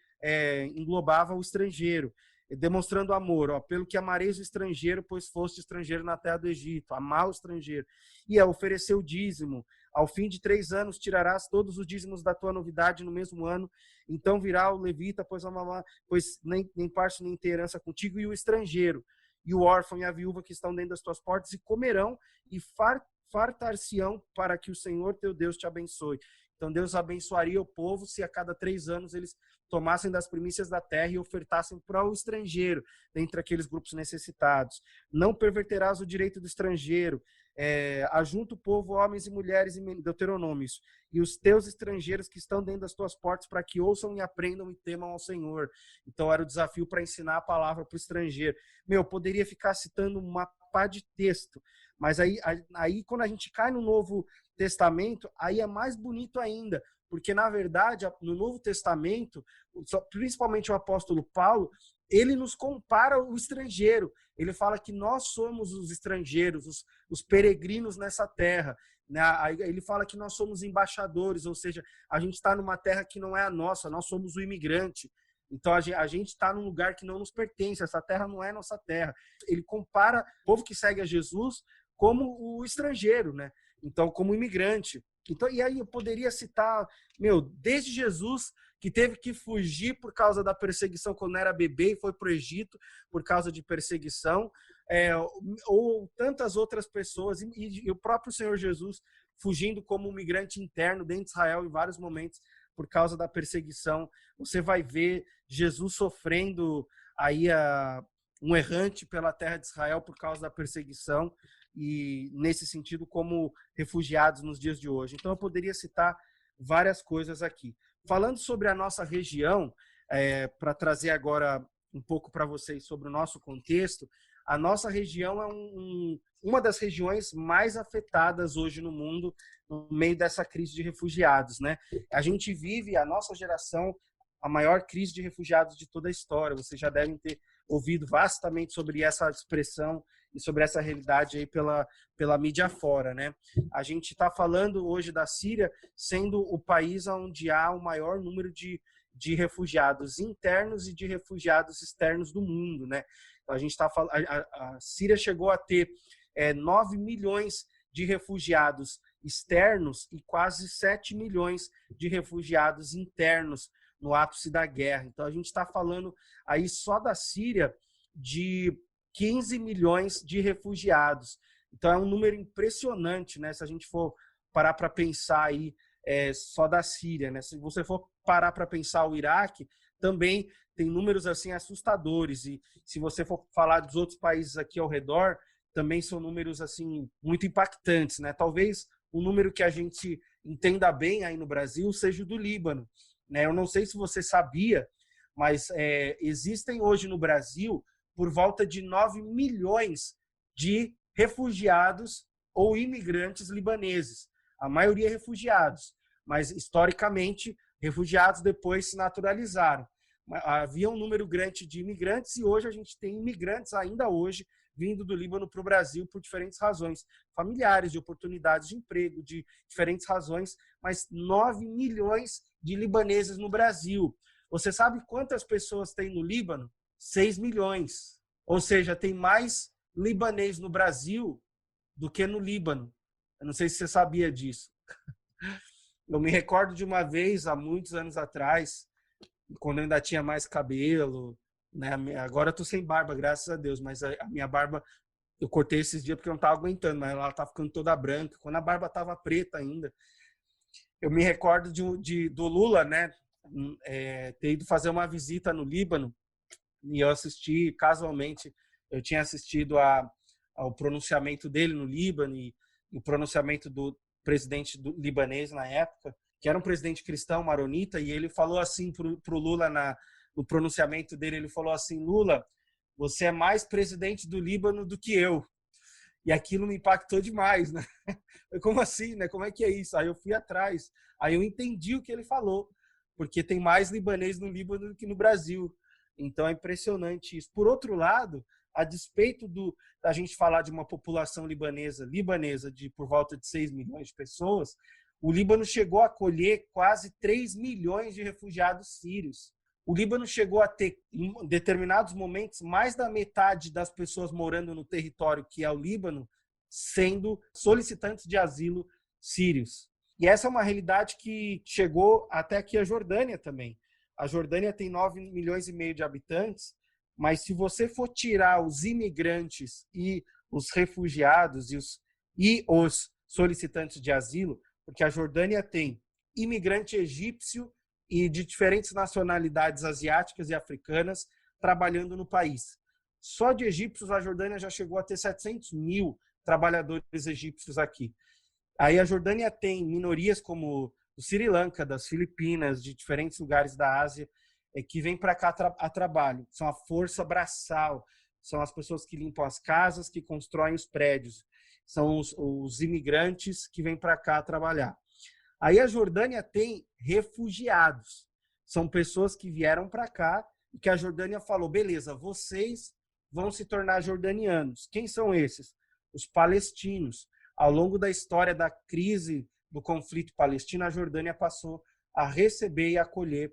englobava o estrangeiro, demonstrando amor, ó, pelo que amareis o estrangeiro, pois foste estrangeiro na terra do Egito, amar o estrangeiro. E ofereceu o dízimo. Ao fim de 3 anos tirarás todos os dízimos da tua novidade no mesmo ano. Então virá o levita, pois nem parte nem tem herança contigo, e o estrangeiro, e o órfão e a viúva que estão dentro das tuas portas, e comerão e fartar-se-ão para que o Senhor teu Deus te abençoe. Então Deus abençoaria o povo se a cada 3 anos eles tomassem das primícias da terra e ofertassem para o estrangeiro, dentre aqueles grupos necessitados. Não perverterás o direito do estrangeiro. Ajunta o povo, homens e mulheres, em Deuteronômios, e os teus estrangeiros que estão dentro das tuas portas, para que ouçam e aprendam e temam ao Senhor. Então era o desafio para ensinar a palavra para o estrangeiro. Poderia ficar citando uma pá de texto, mas aí quando a gente cai no Novo Testamento, aí é mais bonito ainda, porque na verdade no Novo Testamento, principalmente o apóstolo Paulo, ele nos compara o estrangeiro. Ele fala que nós somos os estrangeiros, os peregrinos nessa terra. Ele fala que nós somos embaixadores, ou seja, a gente está numa terra que não é a nossa, nós somos o imigrante. Então a gente está num lugar que não nos pertence, essa terra não é nossa terra. Ele compara o povo que segue a Jesus como o estrangeiro, né? Então, como imigrante. Então, e aí eu poderia citar, desde Jesus, que teve que fugir por causa da perseguição quando era bebê e foi para o Egito por causa de perseguição, ou tantas outras pessoas, e o próprio Senhor Jesus fugindo como um migrante interno dentro de Israel em vários momentos por causa da perseguição. Você vai ver Jesus sofrendo aí um errante pela terra de Israel por causa da perseguição, e nesse sentido como refugiados nos dias de hoje. Então eu poderia citar várias coisas aqui. Falando sobre a nossa região, para trazer agora um pouco para vocês sobre o nosso contexto, a nossa região é uma das regiões mais afetadas hoje no mundo, no meio dessa crise de refugiados, né? A gente vive, a nossa geração, a maior crise de refugiados de toda a história. Vocês já devem ter ouvido vastamente sobre essa expressão e sobre essa realidade aí pela mídia fora, né? A gente está falando hoje da Síria sendo o país onde há o maior número de refugiados internos e de refugiados externos do mundo, né? A gente está falando, a Síria chegou a ter 9 milhões de refugiados externos e quase 7 milhões de refugiados internos no ápice da guerra. Então a gente está falando aí só da Síria de 15 milhões de refugiados. Então é um número impressionante, né? Se a gente for parar para pensar aí só da Síria, né? Se você for parar para pensar o Iraque, também tem números assim assustadores. E se você for falar dos outros países aqui ao redor, também são números assim muito impactantes, né? Talvez o número que a gente entenda bem aí no Brasil seja o do Líbano, né? Eu não sei se você sabia, mas existem hoje no Brasil por volta de 9 milhões de refugiados ou imigrantes libaneses. A maioria refugiados, mas historicamente refugiados depois se naturalizaram. Havia um número grande de imigrantes e hoje a gente tem imigrantes ainda hoje vindo do Líbano para o Brasil por diferentes razões, familiares, de oportunidades de emprego, de diferentes razões, mas 9 milhões de libaneses no Brasil. Você sabe quantas pessoas tem no Líbano? 6 milhões. Ou seja, tem mais libanês no Brasil do que no Líbano. Eu não sei se você sabia disso. Eu me recordo de uma vez, há muitos anos atrás, quando eu ainda tinha mais cabelo, né? Agora eu tô sem barba, graças a Deus, mas a minha barba eu cortei esses dias porque eu não estava aguentando, mas ela tá ficando toda branca. Quando a barba estava preta ainda, eu me recordo do Lula, né? Ter ido fazer uma visita no Líbano e eu assisti casualmente, eu tinha assistido ao pronunciamento dele no Líbano e o pronunciamento do presidente libanês na época, que era um presidente cristão maronita, e ele falou assim pro Lula no pronunciamento dele, ele falou assim: Lula, você é mais presidente do Líbano do que eu. E aquilo me impactou demais, né? Como assim, né? Como é que é isso? Aí eu fui atrás, aí eu entendi o que ele falou, porque tem mais libanês no Líbano do que no Brasil. Então é impressionante isso. Por outro lado, a despeito da gente falar de uma população libanesa de por volta de 6 milhões de pessoas, o Líbano chegou a acolher quase 3 milhões de refugiados sírios. O Líbano chegou a ter, em determinados momentos, mais da metade das pessoas morando no território que é o Líbano sendo solicitantes de asilo sírios. E essa é uma realidade que chegou até aqui a Jordânia também. A Jordânia tem 9 milhões e meio de habitantes, mas se você for tirar os imigrantes e os refugiados e os solicitantes de asilo, porque a Jordânia tem imigrante egípcio e de diferentes nacionalidades asiáticas e africanas trabalhando no país. Só de egípcios, a Jordânia já chegou a ter 700 mil trabalhadores egípcios aqui. Aí a Jordânia tem minorias como do Sri Lanka, das Filipinas, de diferentes lugares da Ásia, que vêm para cá a trabalho. São a força braçal, são as pessoas que limpam as casas, que constroem os prédios. São os imigrantes que vêm para cá trabalhar. Aí a Jordânia tem refugiados. São pessoas que vieram para cá e que a Jordânia falou, beleza, vocês vão se tornar jordanianos. Quem são esses? Os palestinos. Ao longo da história da crise do conflito palestino, a Jordânia passou a receber e acolher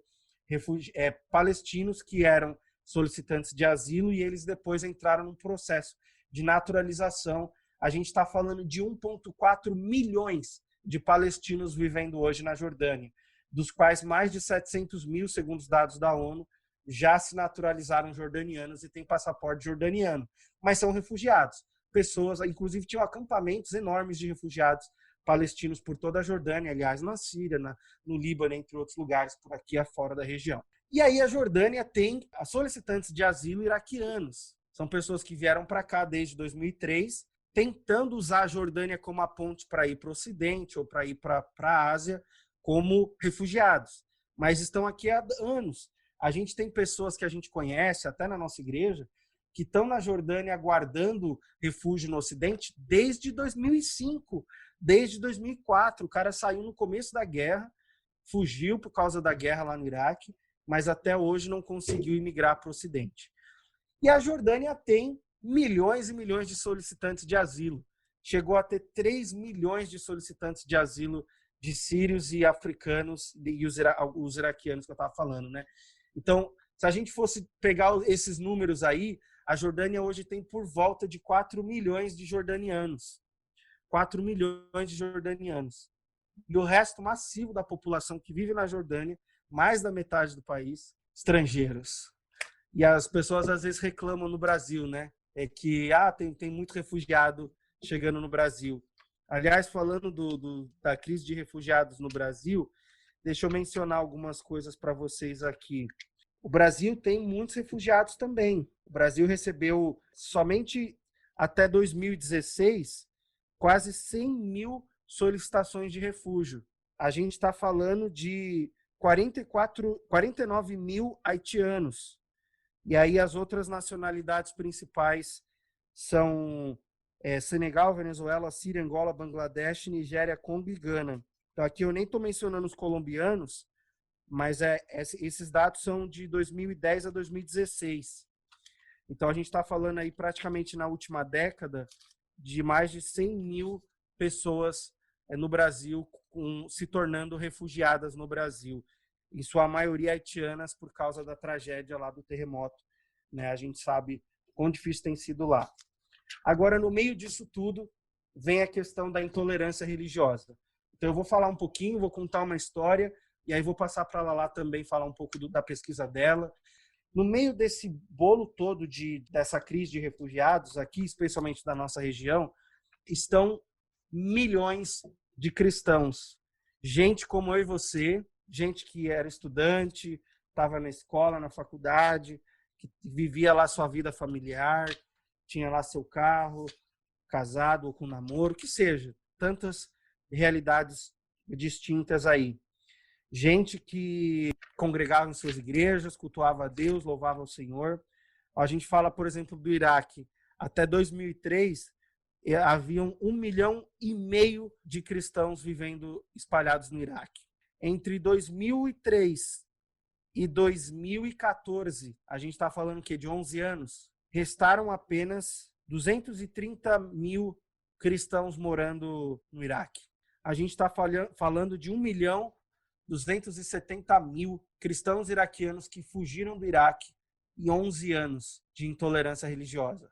palestinos que eram solicitantes de asilo e eles depois entraram num processo de naturalização. A gente está falando de 1,4 milhões de palestinos vivendo hoje na Jordânia, dos quais mais de 700 mil, segundo os dados da ONU, já se naturalizaram jordanianos e têm passaporte jordaniano, mas são refugiados. Pessoas, inclusive, tinham acampamentos enormes de refugiados palestinos por toda a Jordânia, aliás, na Síria, no Líbano, entre outros lugares por aqui afora da região. E aí a Jordânia tem as solicitantes de asilo iraquianos. São pessoas que vieram para cá desde 2003, tentando usar a Jordânia como a ponte para ir para o Ocidente ou para ir para a Ásia como refugiados. Mas estão aqui há anos. A gente tem pessoas que a gente conhece, até na nossa igreja, que estão na Jordânia aguardando refúgio no Ocidente desde 2005, desde 2004. O cara saiu no começo da guerra, fugiu por causa da guerra lá no Iraque, mas até hoje não conseguiu imigrar para o Ocidente. E a Jordânia tem milhões e milhões de solicitantes de asilo. Chegou a ter 3 milhões de solicitantes de asilo de sírios e africanos e os iraquianos que eu estava falando, né? Então, se a gente fosse pegar esses números aí, a Jordânia hoje tem por volta de 4 milhões de jordanianos. 4 milhões de jordanianos. E o resto massivo da população que vive na Jordânia, mais da metade do país, estrangeiros. E as pessoas às vezes reclamam no Brasil, né? É que tem muito refugiado chegando no Brasil. Aliás, falando da crise de refugiados no Brasil, deixa eu mencionar algumas coisas para vocês aqui. O Brasil tem muitos refugiados também. O Brasil recebeu, somente até 2016, quase 100 mil solicitações de refúgio. A gente está falando de 49 mil haitianos. E aí as outras nacionalidades principais são Senegal, Venezuela, Síria, Angola, Bangladesh, Nigéria, Congo e Gana. Então aqui eu nem estou mencionando os colombianos, mas esses dados são de 2010 a 2016. Então a gente está falando aí praticamente na última década de mais de 100 mil pessoas no Brasil se tornando refugiadas no Brasil. Em sua maioria haitianas por causa da tragédia lá do terremoto, né? A gente sabe quão difícil tem sido lá. Agora, no meio disso tudo, vem a questão da intolerância religiosa. Então, eu vou falar um pouquinho, vou contar uma história, e aí vou passar para a Lala também falar um pouco da pesquisa dela. No meio desse bolo todo dessa crise de refugiados, aqui, especialmente da nossa região, estão milhões de cristãos. Gente como eu e você, gente que era estudante, estava na escola, na faculdade, que vivia lá sua vida familiar, tinha lá seu carro, casado ou com namoro, que seja. Tantas realidades distintas aí. Gente que congregava em suas igrejas, cultuava a Deus, louvava o Senhor. A gente fala, por exemplo, do Iraque. Até 2003, haviam 1,5 milhão de cristãos vivendo espalhados no Iraque. Entre 2003 e 2014, a gente está falando o quê? De 11 anos, restaram apenas 230 mil cristãos morando no Iraque. A gente está falando de 1.270.000 cristãos iraquianos que fugiram do Iraque em 11 anos de intolerância religiosa.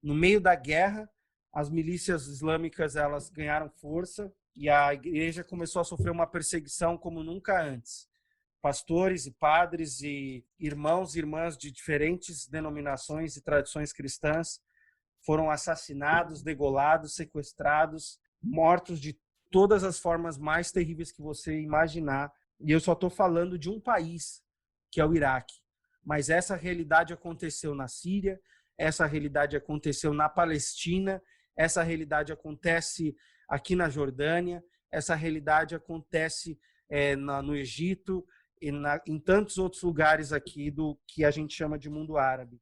No meio da guerra, as milícias islâmicas elas ganharam força e a igreja começou a sofrer uma perseguição como nunca antes. Pastores e padres e irmãos e irmãs de diferentes denominações e tradições cristãs foram assassinados, degolados, sequestrados, mortos de todas as formas mais terríveis que você imaginar. E eu só estou falando de um país, que é o Iraque. Mas essa realidade aconteceu na Síria, essa realidade aconteceu na Palestina, essa realidade acontece aqui na Jordânia, essa realidade acontece no Egito e em tantos outros lugares aqui do que a gente chama de mundo árabe.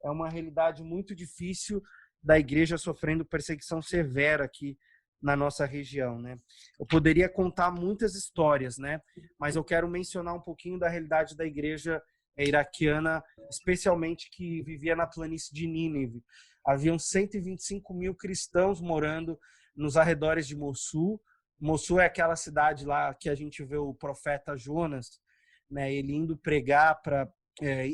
É uma realidade muito difícil da igreja sofrendo perseguição severa aqui na nossa região, né? Eu poderia contar muitas histórias, né? Mas eu quero mencionar um pouquinho da realidade da igreja iraquiana, especialmente que vivia na planície de Nínive. Haviam 125 mil cristãos morando nos arredores de Mossul. Mossul é aquela cidade lá que a gente vê o profeta Jonas, né? Ele indo pregar para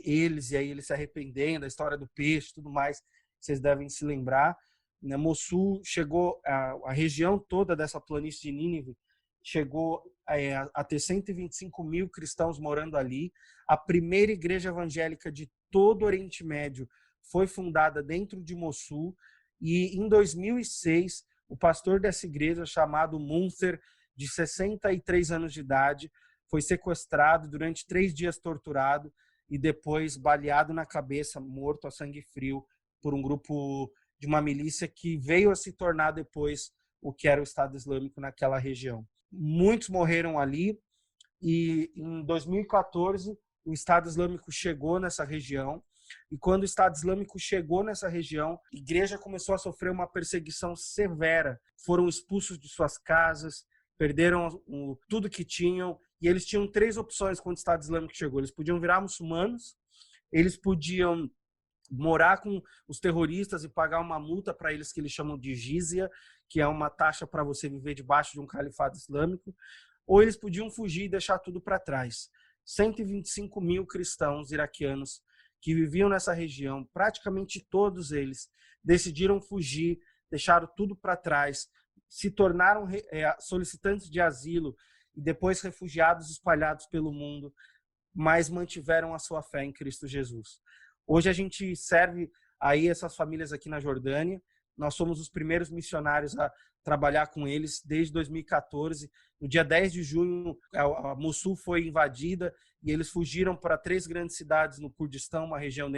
eles, e aí eles se arrependendo, a história do peixe e tudo mais, vocês devem se lembrar. Mossul chegou, a região toda dessa planície de Nínive chegou a ter 125 mil cristãos morando ali. A primeira igreja evangélica de todo o Oriente Médio foi fundada dentro de Mossul, e em 2006, o pastor dessa igreja, chamado Munzer, de 63 anos de idade, foi sequestrado, durante 3 dias torturado, e depois baleado na cabeça, morto a sangue frio, por um grupo de uma milícia que veio a se tornar depois o que era o Estado Islâmico naquela região. Muitos morreram ali, e em 2014 o Estado Islâmico chegou nessa região, e quando o Estado Islâmico chegou nessa região, a igreja começou a sofrer uma perseguição severa. Foram expulsos de suas casas, perderam tudo que tinham, e eles tinham 3 opções quando o Estado Islâmico chegou. Eles podiam virar muçulmanos, eles podiam morar com os terroristas e pagar uma multa para eles que eles chamam de jizya, que é uma taxa para você viver debaixo de um califado islâmico, ou eles podiam fugir e deixar tudo para trás. 125 mil cristãos iraquianos que viviam nessa região, praticamente todos eles decidiram fugir, deixaram tudo para trás, se tornaram solicitantes de asilo e depois refugiados espalhados pelo mundo, mas mantiveram a sua fé em Cristo Jesus. Hoje a gente serve aí essas famílias aqui na Jordânia. Nós somos os primeiros missionários a trabalhar com eles desde 2014. No dia 10 de junho, a Mossul foi invadida e eles fugiram para 3 grandes cidades no Kurdistão, uma região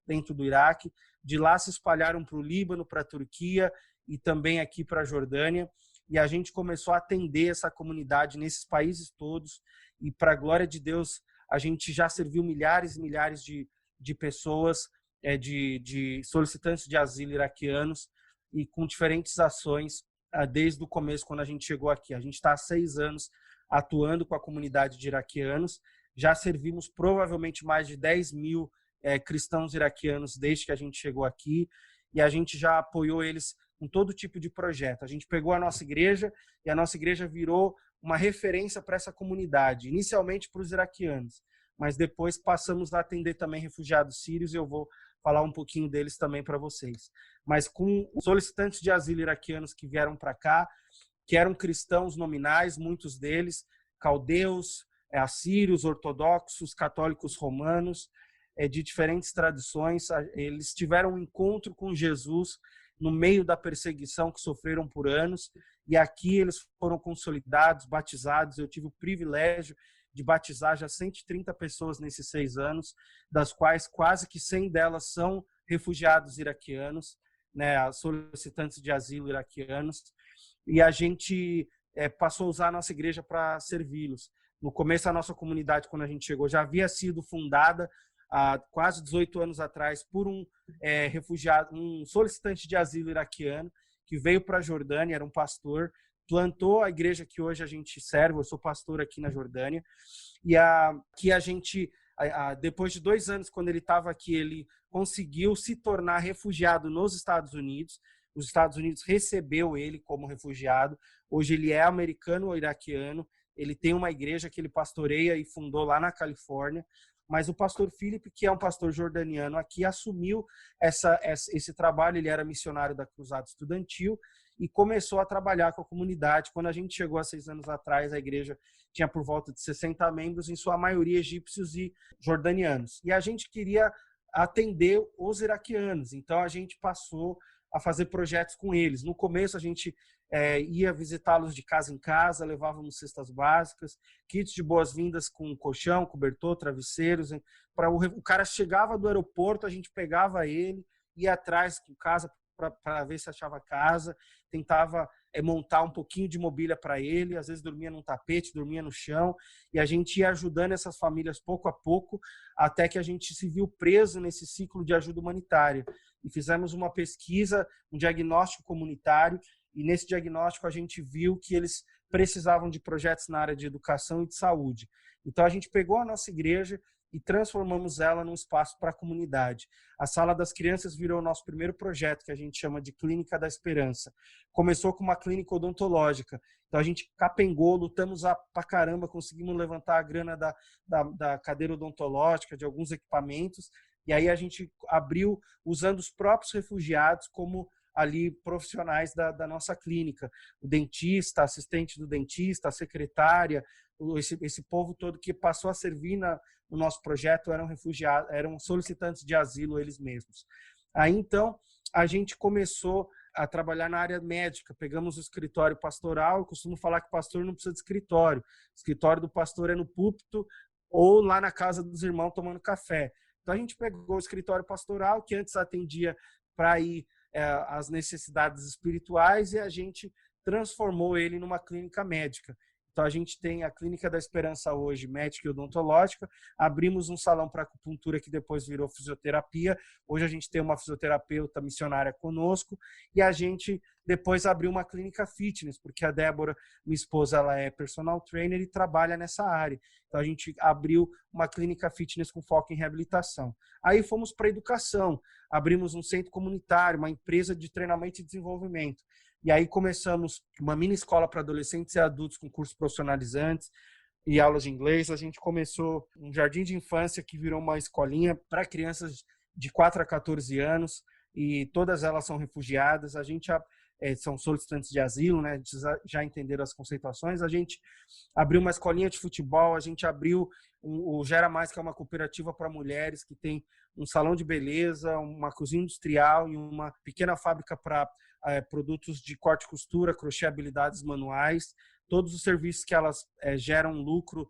dentro do Iraque. De lá se espalharam para o Líbano, para a Turquia e também aqui para a Jordânia. E a gente começou a atender essa comunidade nesses países todos. E, para a glória de Deus, a gente já serviu milhares e milhares de pessoas, de solicitantes de asilo iraquianos, e com diferentes ações desde o começo, quando a gente chegou aqui. A gente está há 6 anos atuando com a comunidade de iraquianos. Já servimos provavelmente mais de 10 mil cristãos iraquianos desde que a gente chegou aqui, e a gente já apoiou eles com todo tipo de projeto. A gente pegou a nossa igreja e a nossa igreja virou uma referência para essa comunidade, inicialmente para os iraquianos, mas depois passamos a atender também refugiados sírios, e eu vou falar um pouquinho deles também para vocês. Mas com os solicitantes de asilo iraquianos que vieram para cá, que eram cristãos nominais, muitos deles, caldeus, assírios, ortodoxos, católicos romanos, de diferentes tradições, eles tiveram um encontro com Jesus no meio da perseguição que sofreram por anos, e aqui eles foram consolidados, batizados. Eu tive o privilégio de batizar já 130 pessoas nesses 6 anos, das quais quase que 100 delas são refugiados iraquianos, né, solicitantes de asilo iraquianos, e a gente passou a usar a nossa igreja para servi-los. No começo, a nossa comunidade, quando a gente chegou, já havia sido fundada há quase 18 anos atrás por um refugiado, um solicitante de asilo iraquiano, que veio para a Jordânia, era um pastor, plantou a igreja que hoje a gente serve. Eu sou pastor aqui na Jordânia, e aqui a gente Depois de 2 anos, quando ele estava aqui, ele conseguiu se tornar refugiado nos Estados Unidos. Os Estados Unidos recebeu ele como refugiado. Hoje ele é americano ou iraquiano. Ele tem uma igreja que ele pastoreia e fundou lá na Califórnia. Mas o pastor Felipe, que é um pastor jordaniano aqui, assumiu esse trabalho. Ele era missionário da Cruzada Estudantil e começou a trabalhar com a comunidade. Quando a gente chegou há 6 anos atrás, a igreja tinha por volta de 60 membros, em sua maioria egípcios e jordanianos. E a gente queria atender os iraquianos, então a gente passou a fazer projetos com eles. No começo a gente ia visitá-los de casa em casa, levávamos cestas básicas, kits de boas-vindas com colchão, cobertor, travesseiros. O cara chegava do aeroporto, a gente pegava ele, ia atrás com casa para ver se achava casa, tentava montar um pouquinho de mobília para ele, às vezes dormia num tapete, dormia no chão, e a gente ia ajudando essas famílias pouco a pouco, até que a gente se viu preso nesse ciclo de ajuda humanitária. E fizemos uma pesquisa, um diagnóstico comunitário, e nesse diagnóstico a gente viu que eles precisavam de projetos na área de educação e de saúde. Então a gente pegou a nossa igreja e transformamos ela num espaço para a comunidade. A Sala das Crianças virou o nosso primeiro projeto, que a gente chama de Clínica da Esperança. Começou com uma clínica odontológica. Então a gente capengou, lutamos pra caramba, conseguimos levantar a grana da cadeira odontológica, de alguns equipamentos, e aí a gente abriu usando os próprios refugiados como ali profissionais da nossa clínica. O dentista, assistente do dentista, a secretária, esse povo todo que passou a servir no nosso projeto eram refugiados, eram solicitantes de asilo eles mesmos. Aí então a gente começou a trabalhar na área médica, pegamos o escritório pastoral. Eu costumo falar que o pastor não precisa de escritório. O escritório do pastor é no púlpito ou lá na casa dos irmãos tomando café. Então a gente pegou o escritório pastoral, que antes atendia para ir as necessidades espirituais, e a gente transformou ele numa clínica médica. Então, a gente tem a Clínica da Esperança hoje, médica e odontológica. Abrimos um salão para acupuntura que depois virou fisioterapia. Hoje a gente tem uma fisioterapeuta missionária conosco. E a gente depois abriu uma clínica fitness, porque a Débora, minha esposa, ela é personal trainer e trabalha nessa área. Então, a gente abriu uma clínica fitness com foco em reabilitação. Aí fomos para a educação. Abrimos um centro comunitário, uma empresa de treinamento e desenvolvimento. E aí começamos uma mini escola para adolescentes e adultos com cursos profissionalizantes e aulas de inglês. A gente começou um jardim de infância que virou uma escolinha para crianças de 4 a 14 anos, e todas elas são refugiadas. A gente são solicitantes de asilo, né? Já entenderam as conceituações. A gente abriu uma escolinha de futebol, a gente abriu o Gera Mais, que é uma cooperativa para mulheres que tem um salão de beleza, uma cozinha industrial e uma pequena fábrica para produtos de corte e costura, crochê, habilidades manuais. Todos os serviços que elas geram lucro,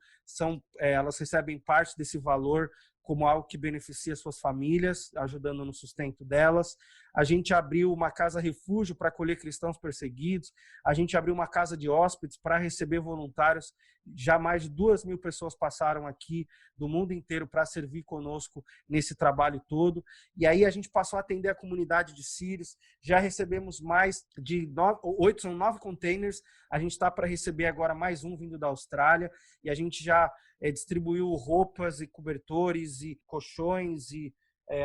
elas recebem parte desse valor como algo que beneficia suas famílias, ajudando no sustento delas. A gente abriu uma casa-refúgio para acolher cristãos perseguidos. A gente abriu uma casa de hóspedes para receber voluntários. Já mais de 2.000 pessoas passaram aqui do mundo inteiro para servir conosco nesse trabalho todo. E aí a gente passou a atender a comunidade de sírios. Já recebemos mais de 9 containers. A gente está para receber agora mais um vindo da Austrália. E a gente já distribuiu roupas e cobertores e colchões e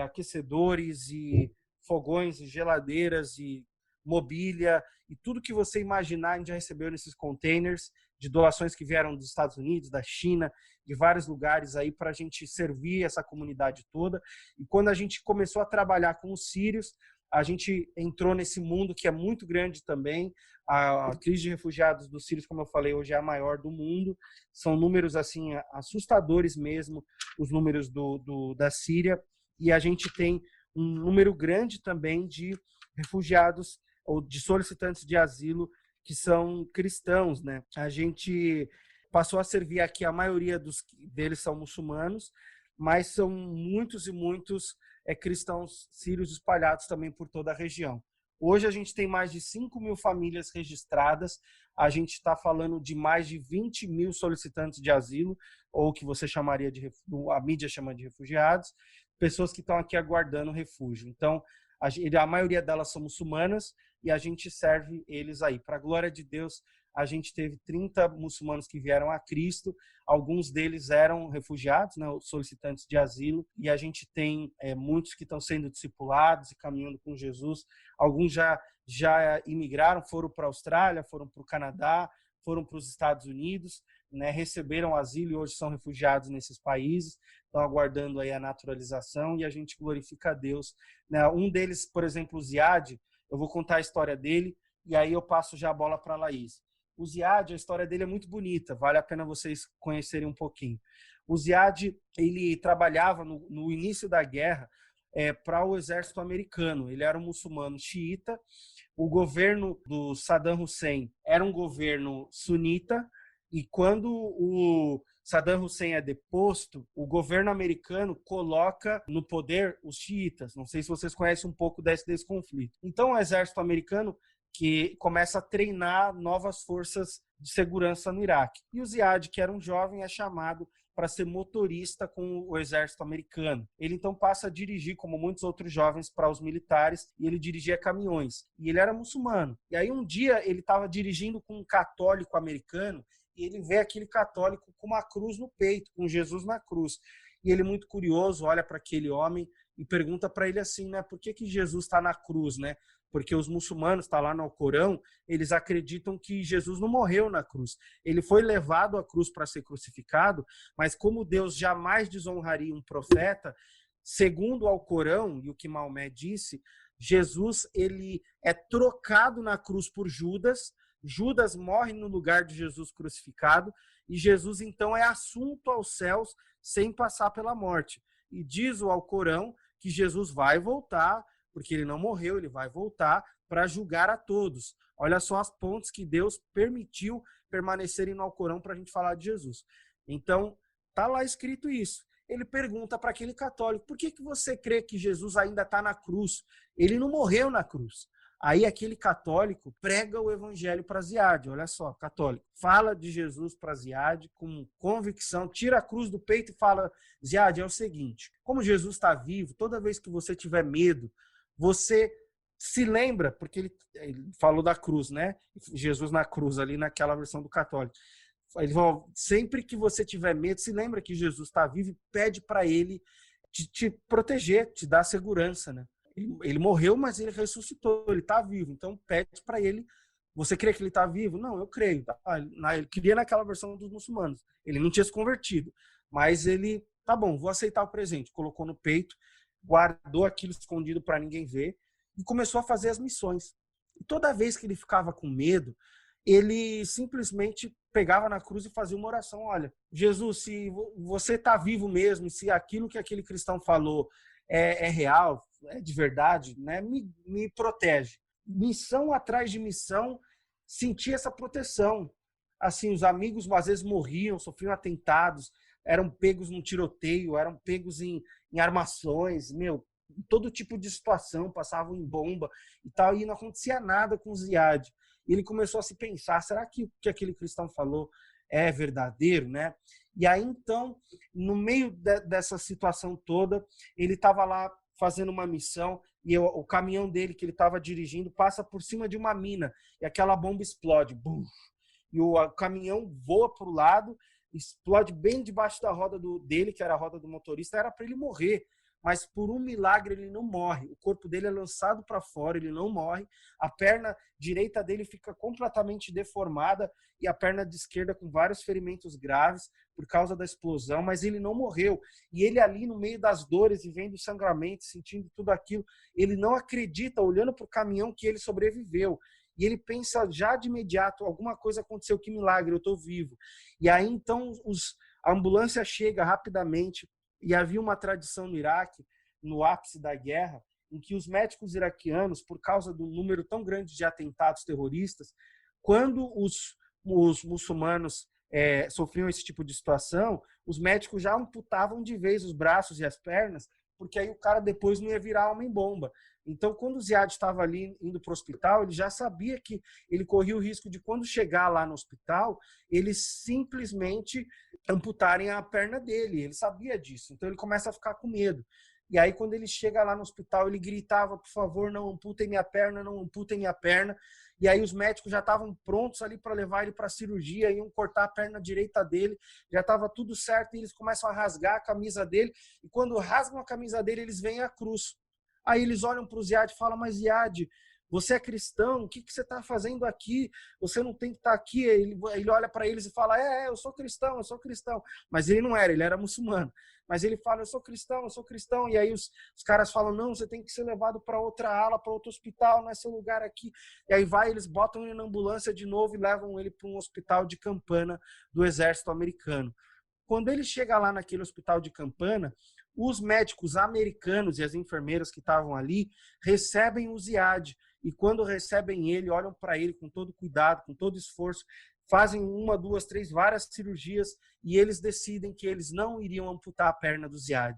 aquecedores e fogões e geladeiras e mobília e tudo que você imaginar a gente já recebeu nesses containers de doações que vieram dos Estados Unidos, da China, de vários lugares aí para a gente servir essa comunidade toda. E quando a gente começou a trabalhar com os sírios, a gente entrou nesse mundo que é muito grande também. A crise de refugiados dos sírios, como eu falei, hoje é a maior do mundo. São números assim assustadores mesmo, os números da Síria. E a gente tem um número grande também de refugiados ou de solicitantes de asilo que são cristãos, né? A gente passou a servir aqui, a maioria deles são muçulmanos, mas são muitos e muitos cristãos sírios espalhados também por toda a região. Hoje a gente tem mais de 5.000 famílias registradas, a gente está falando de mais de 20.000 solicitantes de asilo, ou que você chamaria a mídia chama de refugiados, pessoas que estão aqui aguardando refúgio. Então, a maioria delas são muçulmanas e a gente serve eles aí. Para a glória de Deus, a gente teve 30 muçulmanos que vieram a Cristo, alguns deles eram refugiados, né, solicitantes de asilo, e a gente tem muitos que estão sendo discipulados e caminhando com Jesus. Alguns já imigraram, foram para a Austrália, foram para o Canadá, foram para os Estados Unidos, né, receberam asilo e hoje são refugiados nesses países, estão aguardando aí a naturalização, e a gente glorifica a Deus, né? Um deles, por exemplo, o Ziad, eu vou contar a história dele, e aí eu passo já a bola para a Laís. O Ziad, a história dele é muito bonita, vale a pena vocês conhecerem um pouquinho. O Ziad, ele trabalhava no início da guerra para o exército americano. Ele era um muçulmano xiita. O governo do Saddam Hussein era um governo sunita, e quando o Saddam Hussein é deposto, o governo americano coloca no poder os xiitas. Não sei se vocês conhecem um pouco desse conflito. Então, o exército americano que começa a treinar novas forças de segurança no Iraque. E o Ziad, que era um jovem, é chamado para ser motorista com o exército americano. Ele então passa a dirigir, como muitos outros jovens, para os militares, e ele dirigia caminhões. E ele era muçulmano. E aí um dia ele estava dirigindo com um católico americano, e ele vê aquele católico com uma cruz no peito, com Jesus na cruz. E ele, muito curioso, olha para aquele homem e pergunta para ele assim, né, por que Jesus está na cruz, né? Porque os muçulmanos, está lá no Alcorão, eles acreditam que Jesus não morreu na cruz. Ele foi levado à cruz para ser crucificado, mas como Deus jamais desonraria um profeta, segundo o Alcorão e o que Maomé disse, Jesus ele é trocado na cruz por Judas, Judas morre no lugar de Jesus crucificado, e Jesus então é assunto aos céus sem passar pela morte. E diz o Alcorão que Jesus vai voltar, porque ele não morreu, ele vai voltar para julgar a todos. Olha só as pontes que Deus permitiu permanecerem no Alcorão para a gente falar de Jesus. Então, está lá escrito isso. Ele pergunta para aquele católico, por que você crê que Jesus ainda está na cruz? Ele não morreu na cruz. Aí aquele católico prega o evangelho para Ziad, olha só, católico. Fala de Jesus para Ziad com convicção, tira a cruz do peito e fala, Ziad, é o seguinte, como Jesus está vivo, toda vez que você tiver medo, você se lembra, porque ele falou da cruz, né? Jesus na cruz, ali naquela versão do católico. Ele falou, sempre que você tiver medo, se lembra que Jesus está vivo e pede para ele te proteger, te dar segurança, né? Ele morreu, mas ele ressuscitou, ele está vivo. Então pede para ele, você crê que ele está vivo? Não, eu creio. Ele queria naquela versão dos muçulmanos. Ele não tinha se convertido, mas ele, tá bom, vou aceitar o presente. Colocou no peito, guardou aquilo escondido para ninguém ver e começou a fazer as missões. E toda vez que ele ficava com medo, ele simplesmente pegava na cruz e fazia uma oração. Olha, Jesus, se você está vivo mesmo, se aquilo que aquele cristão falou é real, é de verdade, né, me protege. Missão atrás de missão, sentia essa proteção. Assim, os amigos às vezes morriam, sofriam atentados, eram pegos num tiroteio, eram pegos em armações, todo tipo de situação, passavam em bomba e tal, e não acontecia nada com o Ziad. E ele começou a se pensar, será que o que aquele cristão falou é verdadeiro, né? E aí, então, no meio dessa situação toda, ele estava lá fazendo uma missão e o caminhão dele que ele estava dirigindo passa por cima de uma mina e aquela bomba explode. Bum! E o caminhão voa para o lado, explode bem debaixo da roda dele, que era a roda do motorista, era para ele morrer. Mas por um milagre ele não morre. O corpo dele é lançado para fora, ele não morre. A perna direita dele fica completamente deformada e a perna de esquerda com vários ferimentos graves por causa da explosão, mas ele não morreu. E ele ali no meio das dores e vendo o sangramento, sentindo tudo aquilo, ele não acredita, olhando para o caminhão, que ele sobreviveu. E ele pensa já de imediato, alguma coisa aconteceu, que milagre, eu estou vivo. E aí então a ambulância chega rapidamente. E havia uma tradição no Iraque, no ápice da guerra, em que os médicos iraquianos, por causa do número tão grande de atentados terroristas, quando os muçulmanos sofriam esse tipo de situação, os médicos já amputavam de vez os braços e as pernas, porque aí o cara depois não ia virar homem-bomba. Então, quando o Ziad estava ali indo para o hospital, ele já sabia que ele corria o risco de, quando chegar lá no hospital, eles simplesmente amputarem a perna dele. Ele sabia disso, então ele começa a ficar com medo. E aí, quando ele chega lá no hospital, ele gritava, por favor, não amputem minha perna, não amputem minha perna. e aí os médicos já estavam prontos ali para levar ele para a cirurgia, iam cortar a perna direita dele, já estava tudo certo, e eles começam a rasgar a camisa dele, e quando rasgam a camisa dele, eles veem a cruz. Aí eles olham para o Ziad e falam, mas Ziad, você é cristão, o que você está fazendo aqui? Você não tem que estar aqui. Ele olha para eles e fala, eu sou cristão, eu sou cristão. Mas ele não era, ele era muçulmano. Mas ele fala, eu sou cristão, eu sou cristão. E aí os caras falam, não, você tem que ser levado para outra ala, para outro hospital, não é seu lugar aqui. E aí eles botam ele na ambulância de novo e levam ele para um hospital de Campana do exército americano. Quando ele chega lá naquele hospital de Campana, os médicos americanos e as enfermeiras que estavam ali recebem o Ziad. E quando recebem ele, olham para ele com todo cuidado, com todo esforço, fazem 1, 2, 3, várias cirurgias, e eles decidem que eles não iriam amputar a perna do Ziad.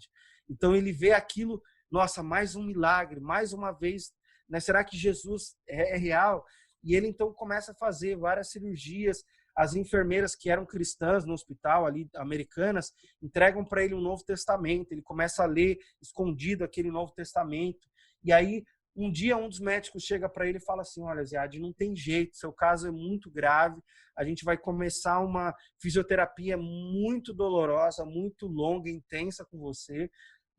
Então ele vê aquilo, nossa, mais um milagre, mais uma vez, né? Será que Jesus é real? E ele então começa a fazer várias cirurgias. As enfermeiras que eram cristãs no hospital ali, americanas, entregam para ele um Novo Testamento. Ele começa a ler escondido aquele Novo Testamento. E aí, um dia, um dos médicos chega para ele e fala assim, olha, Ziad, não tem jeito, seu caso é muito grave, a gente vai começar uma fisioterapia muito dolorosa, muito longa, intensa com você,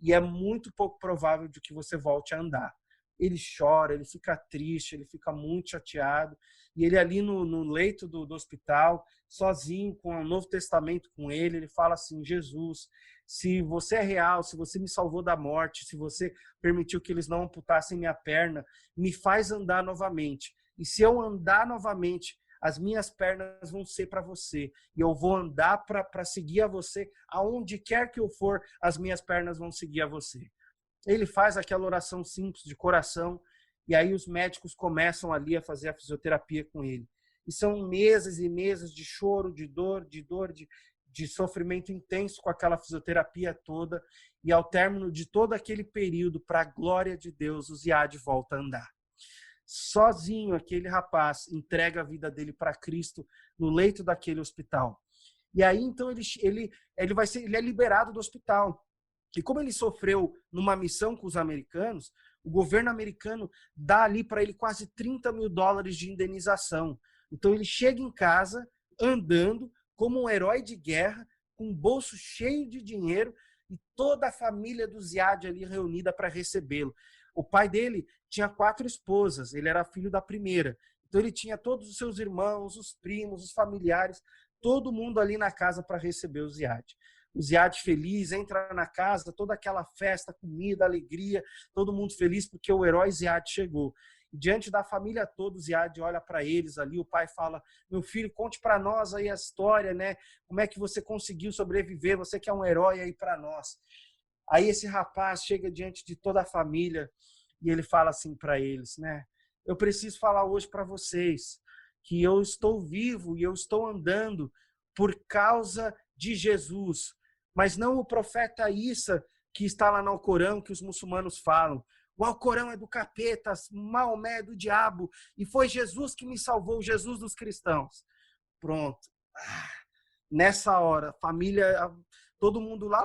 e é muito pouco provável de que você volte a andar. Ele chora, ele fica triste, ele fica muito chateado, e ele ali no leito do hospital, sozinho, com o Novo Testamento com ele fala assim, Jesus, se você é real, se você me salvou da morte, se você permitiu que eles não amputassem minha perna, me faz andar novamente. E se eu andar novamente, as minhas pernas vão ser para você. E eu vou andar para seguir a você. Aonde quer que eu for, as minhas pernas vão seguir a você. Ele faz aquela oração simples de coração, e aí os médicos começam ali a fazer a fisioterapia com ele. E são meses e meses de choro, de dor, de sofrimento intenso com aquela fisioterapia toda. E ao término de todo aquele período, para a glória de Deus, o Ziad volta a andar. Sozinho, aquele rapaz entrega a vida dele para Cristo no leito daquele hospital. E aí, então, ele é liberado do hospital. E como ele sofreu numa missão com os americanos, o governo americano dá ali para ele quase $30 mil de indenização. Então ele chega em casa andando como um herói de guerra, com um bolso cheio de dinheiro e toda a família do Ziad ali reunida para recebê-lo. O pai dele tinha 4 esposas, ele era filho da primeira. Então ele tinha todos os seus irmãos, os primos, os familiares, todo mundo ali na casa para receber o Ziad. O Ziad feliz, entra na casa, toda aquela festa, comida, alegria, todo mundo feliz porque o herói Ziad chegou. E diante da família toda, o Ziad olha para eles ali, o pai fala, meu filho, conte para nós aí a história, né? Como é que você conseguiu sobreviver, você que é um herói aí para nós. Aí esse rapaz chega diante de toda a família e ele fala assim para eles, né? Eu preciso falar hoje para vocês que eu estou vivo e eu estou andando por causa de Jesus, mas não o profeta Issa que está lá no Alcorão, que os muçulmanos falam. O Alcorão é do capeta, Maomé é do diabo, e foi Jesus que me salvou, Jesus dos cristãos. Pronto. Nessa hora, família, todo mundo lá,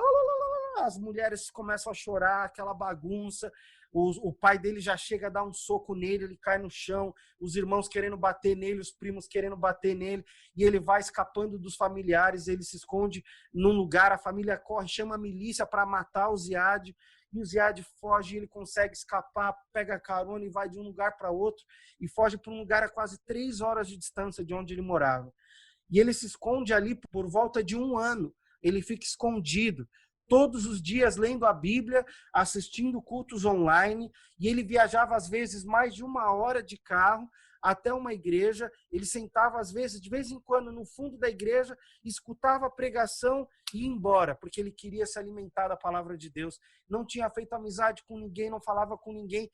as mulheres começam a chorar, aquela bagunça, o pai dele já chega a dar um soco nele, ele cai no chão, os irmãos querendo bater nele, os primos querendo bater nele, e ele vai escapando dos familiares, ele se esconde num lugar, a família corre, chama a milícia para matar o Ziad, e o Ziad foge, ele consegue escapar, pega carona e vai de um lugar para outro, e foge para um lugar a quase 3 horas de distância de onde ele morava. E ele se esconde ali por volta de 1 ano, ele fica escondido, todos os dias lendo a Bíblia, assistindo cultos online, e ele viajava às vezes mais de 1 hora de carro até uma igreja, ele sentava às vezes, de vez em quando, no fundo da igreja, escutava a pregação e ia embora, porque ele queria se alimentar da palavra de Deus, não tinha feito amizade com ninguém, não falava com ninguém,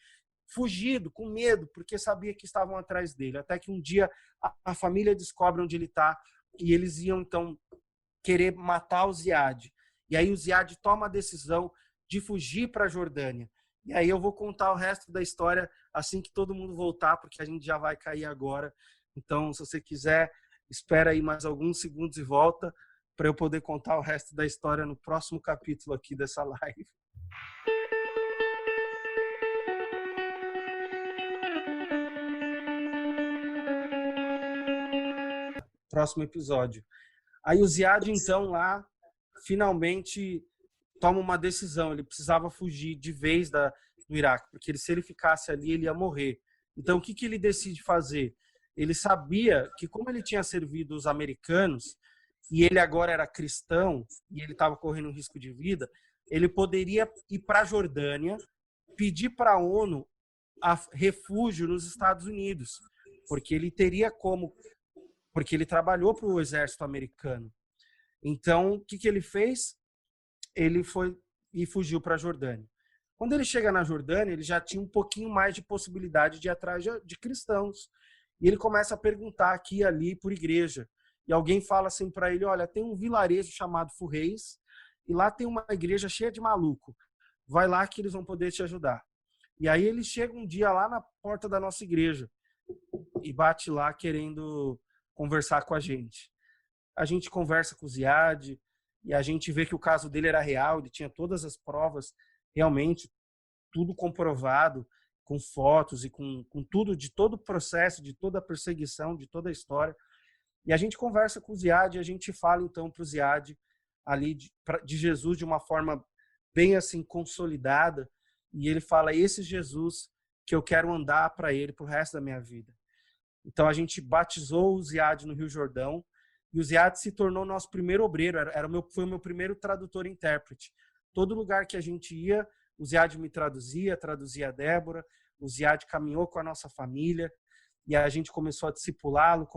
fugido, com medo, porque sabia que estavam atrás dele, até que um dia a família descobre onde ele está, e eles iam então querer matar o Ziad. E aí o Ziad toma a decisão de fugir para a Jordânia. E aí eu vou contar o resto da história assim que todo mundo voltar, porque a gente já vai cair agora. Então, se você quiser, espera aí mais alguns segundos e volta para eu poder contar o resto da história no próximo capítulo aqui dessa live. próximo episódio. Aí o Ziad, então, lá, finalmente toma uma decisão. Ele precisava fugir de vez do Iraque, porque se ele ficasse ali, ele ia morrer. Então, o que ele decide fazer? Ele sabia que, como ele tinha servido os americanos, e ele agora era cristão, e ele estava correndo um risco de vida, ele poderia ir para a Jordânia, pedir para a ONU refúgio nos Estados Unidos, porque ele teria como, porque ele trabalhou para o exército americano. Então, o que ele fez? Ele foi e fugiu para a Jordânia. Quando ele chega na Jordânia, ele já tinha um pouquinho mais de possibilidade de ir atrás de cristãos. E ele começa a perguntar aqui e ali por igreja. E alguém fala assim para ele, olha, tem um vilarejo chamado Furreis, e lá tem uma igreja cheia de maluco. Vai lá que eles vão poder te ajudar. E aí ele chega um dia lá na porta da nossa igreja e bate lá querendo conversar com a gente. A gente conversa com o Ziad e a gente vê que o caso dele era real, ele tinha todas as provas, realmente, tudo comprovado, com fotos e com tudo, de todo o processo, de toda a perseguição, de toda a história. E a gente conversa com o Ziad e a gente fala então para o Ziad ali de Jesus de uma forma bem assim consolidada. E ele fala, esse Jesus que eu quero andar para ele pro resto da minha vida. Então a gente batizou o Ziad no Rio Jordão e o Ziad se tornou nosso primeiro obreiro, foi o meu primeiro tradutor e intérprete. Todo lugar que a gente ia, o Ziad me traduzia a Débora, o Ziad caminhou com a nossa família e a gente começou a discipulá-lo,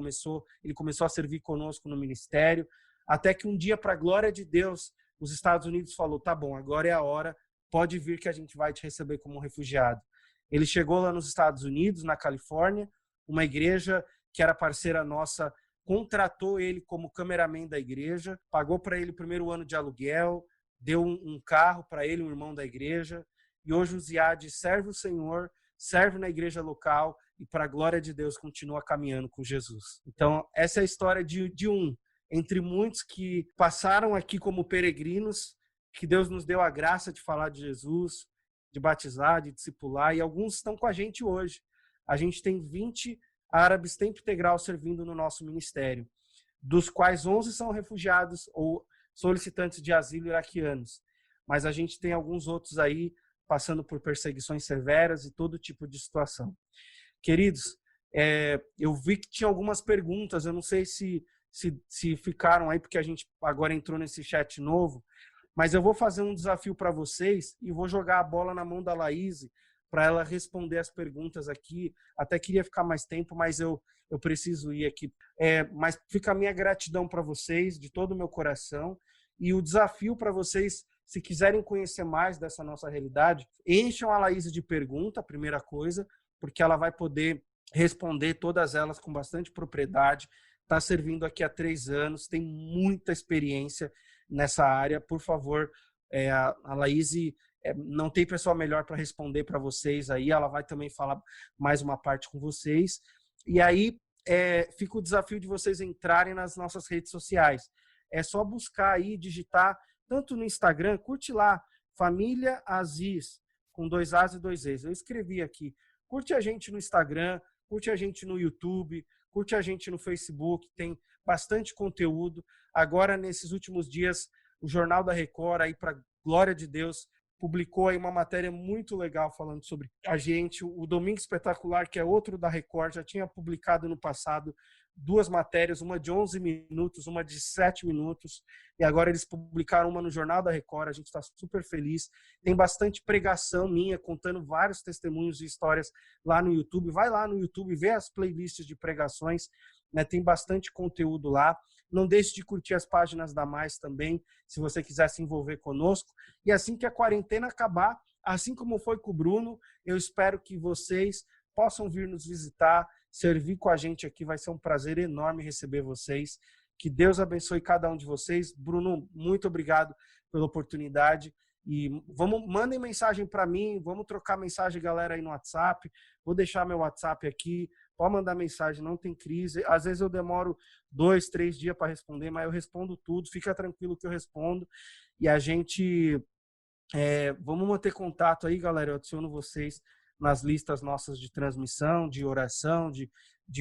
ele começou a servir conosco no ministério, até que um dia, para a glória de Deus, os Estados Unidos falou, tá bom, agora é a hora, pode vir que a gente vai te receber como um refugiado. Ele chegou lá nos Estados Unidos, na Califórnia, uma igreja que era parceira nossa, contratou ele como cameraman da igreja, pagou para ele o primeiro ano de aluguel, deu um carro para ele, um irmão da igreja, e hoje o Ziad serve o Senhor, serve na igreja local e, para a glória de Deus, continua caminhando com Jesus. Então, essa é a história de um, entre muitos que passaram aqui como peregrinos, que Deus nos deu a graça de falar de Jesus, de batizar, de discipular, e alguns estão com a gente hoje. A gente tem 20 árabes tempo integral servindo no nosso ministério, dos quais 11 são refugiados ou solicitantes de asilo iraquianos. Mas a gente tem alguns outros aí passando por perseguições severas e todo tipo de situação. Queridos, eu vi que tinha algumas perguntas, eu não sei se ficaram aí, porque a gente agora entrou nesse chat novo, mas eu vou fazer um desafio para vocês e vou jogar a bola na mão da Laís para ela responder as perguntas aqui. Até queria ficar mais tempo, mas eu preciso ir aqui. Mas fica a minha gratidão para vocês, de todo o meu coração. E o desafio para vocês, se quiserem conhecer mais dessa nossa realidade, encham a Laís de pergunta, a primeira coisa, porque ela vai poder responder todas elas com bastante propriedade. Está servindo aqui há 3 anos, tem muita experiência nessa área. Por favor, a Laís não tem pessoa melhor para responder para vocês aí, ela vai também falar mais uma parte com vocês. E aí fica o desafio de vocês entrarem nas nossas redes sociais. É só buscar aí, digitar, tanto no Instagram, curte lá, Família Aziz, com 2 As e 2 Es. Eu escrevi aqui, curte a gente no Instagram, curte a gente no YouTube, curte a gente no Facebook, tem bastante conteúdo. Agora, nesses últimos dias, o Jornal da Record, aí para glória de Deus, publicou aí uma matéria muito legal falando sobre a gente. O Domingo Espetacular, que é outro da Record, já tinha publicado no passado 2 matérias, uma de 11 minutos, uma de 7 minutos, e agora eles publicaram uma no Jornal da Record. A gente está super feliz. Tem bastante pregação minha, contando vários testemunhos e histórias lá no YouTube. Vai lá no YouTube, vê as playlists de pregações, né? Tem bastante conteúdo lá. Não deixe de curtir as páginas da Mais também, se você quiser se envolver conosco. E assim que a quarentena acabar, assim como foi com o Bruno, eu espero que vocês possam vir nos visitar, servir com a gente aqui. Vai ser um prazer enorme receber vocês. Que Deus abençoe cada um de vocês. Bruno, muito obrigado pela oportunidade. E mandem mensagem para mim, vamos trocar mensagem, galera, aí no WhatsApp. Vou deixar meu WhatsApp aqui. Pode mandar mensagem, não tem crise. Às vezes eu demoro 2, 3 dias para responder, mas eu respondo tudo. Fica tranquilo que eu respondo. E a gente... vamos manter contato aí, galera. Eu adiciono vocês nas listas nossas de transmissão, de oração, de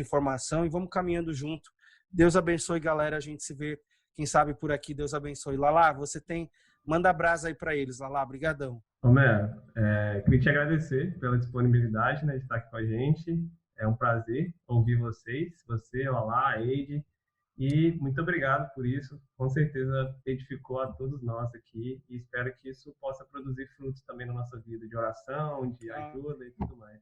informação. E vamos caminhando junto Deus abençoe, galera. A gente se vê, quem sabe, por aqui. Deus abençoe. Lala, manda abraço aí para eles, Lala. Brigadão. Romero, queria te agradecer pela disponibilidade, né, de estar aqui com a gente. É um prazer ouvir vocês, você, Lala, a Eide, e muito obrigado por isso. Com certeza edificou a todos nós aqui e espero que isso possa produzir frutos também na nossa vida de oração, de ajuda e tudo mais.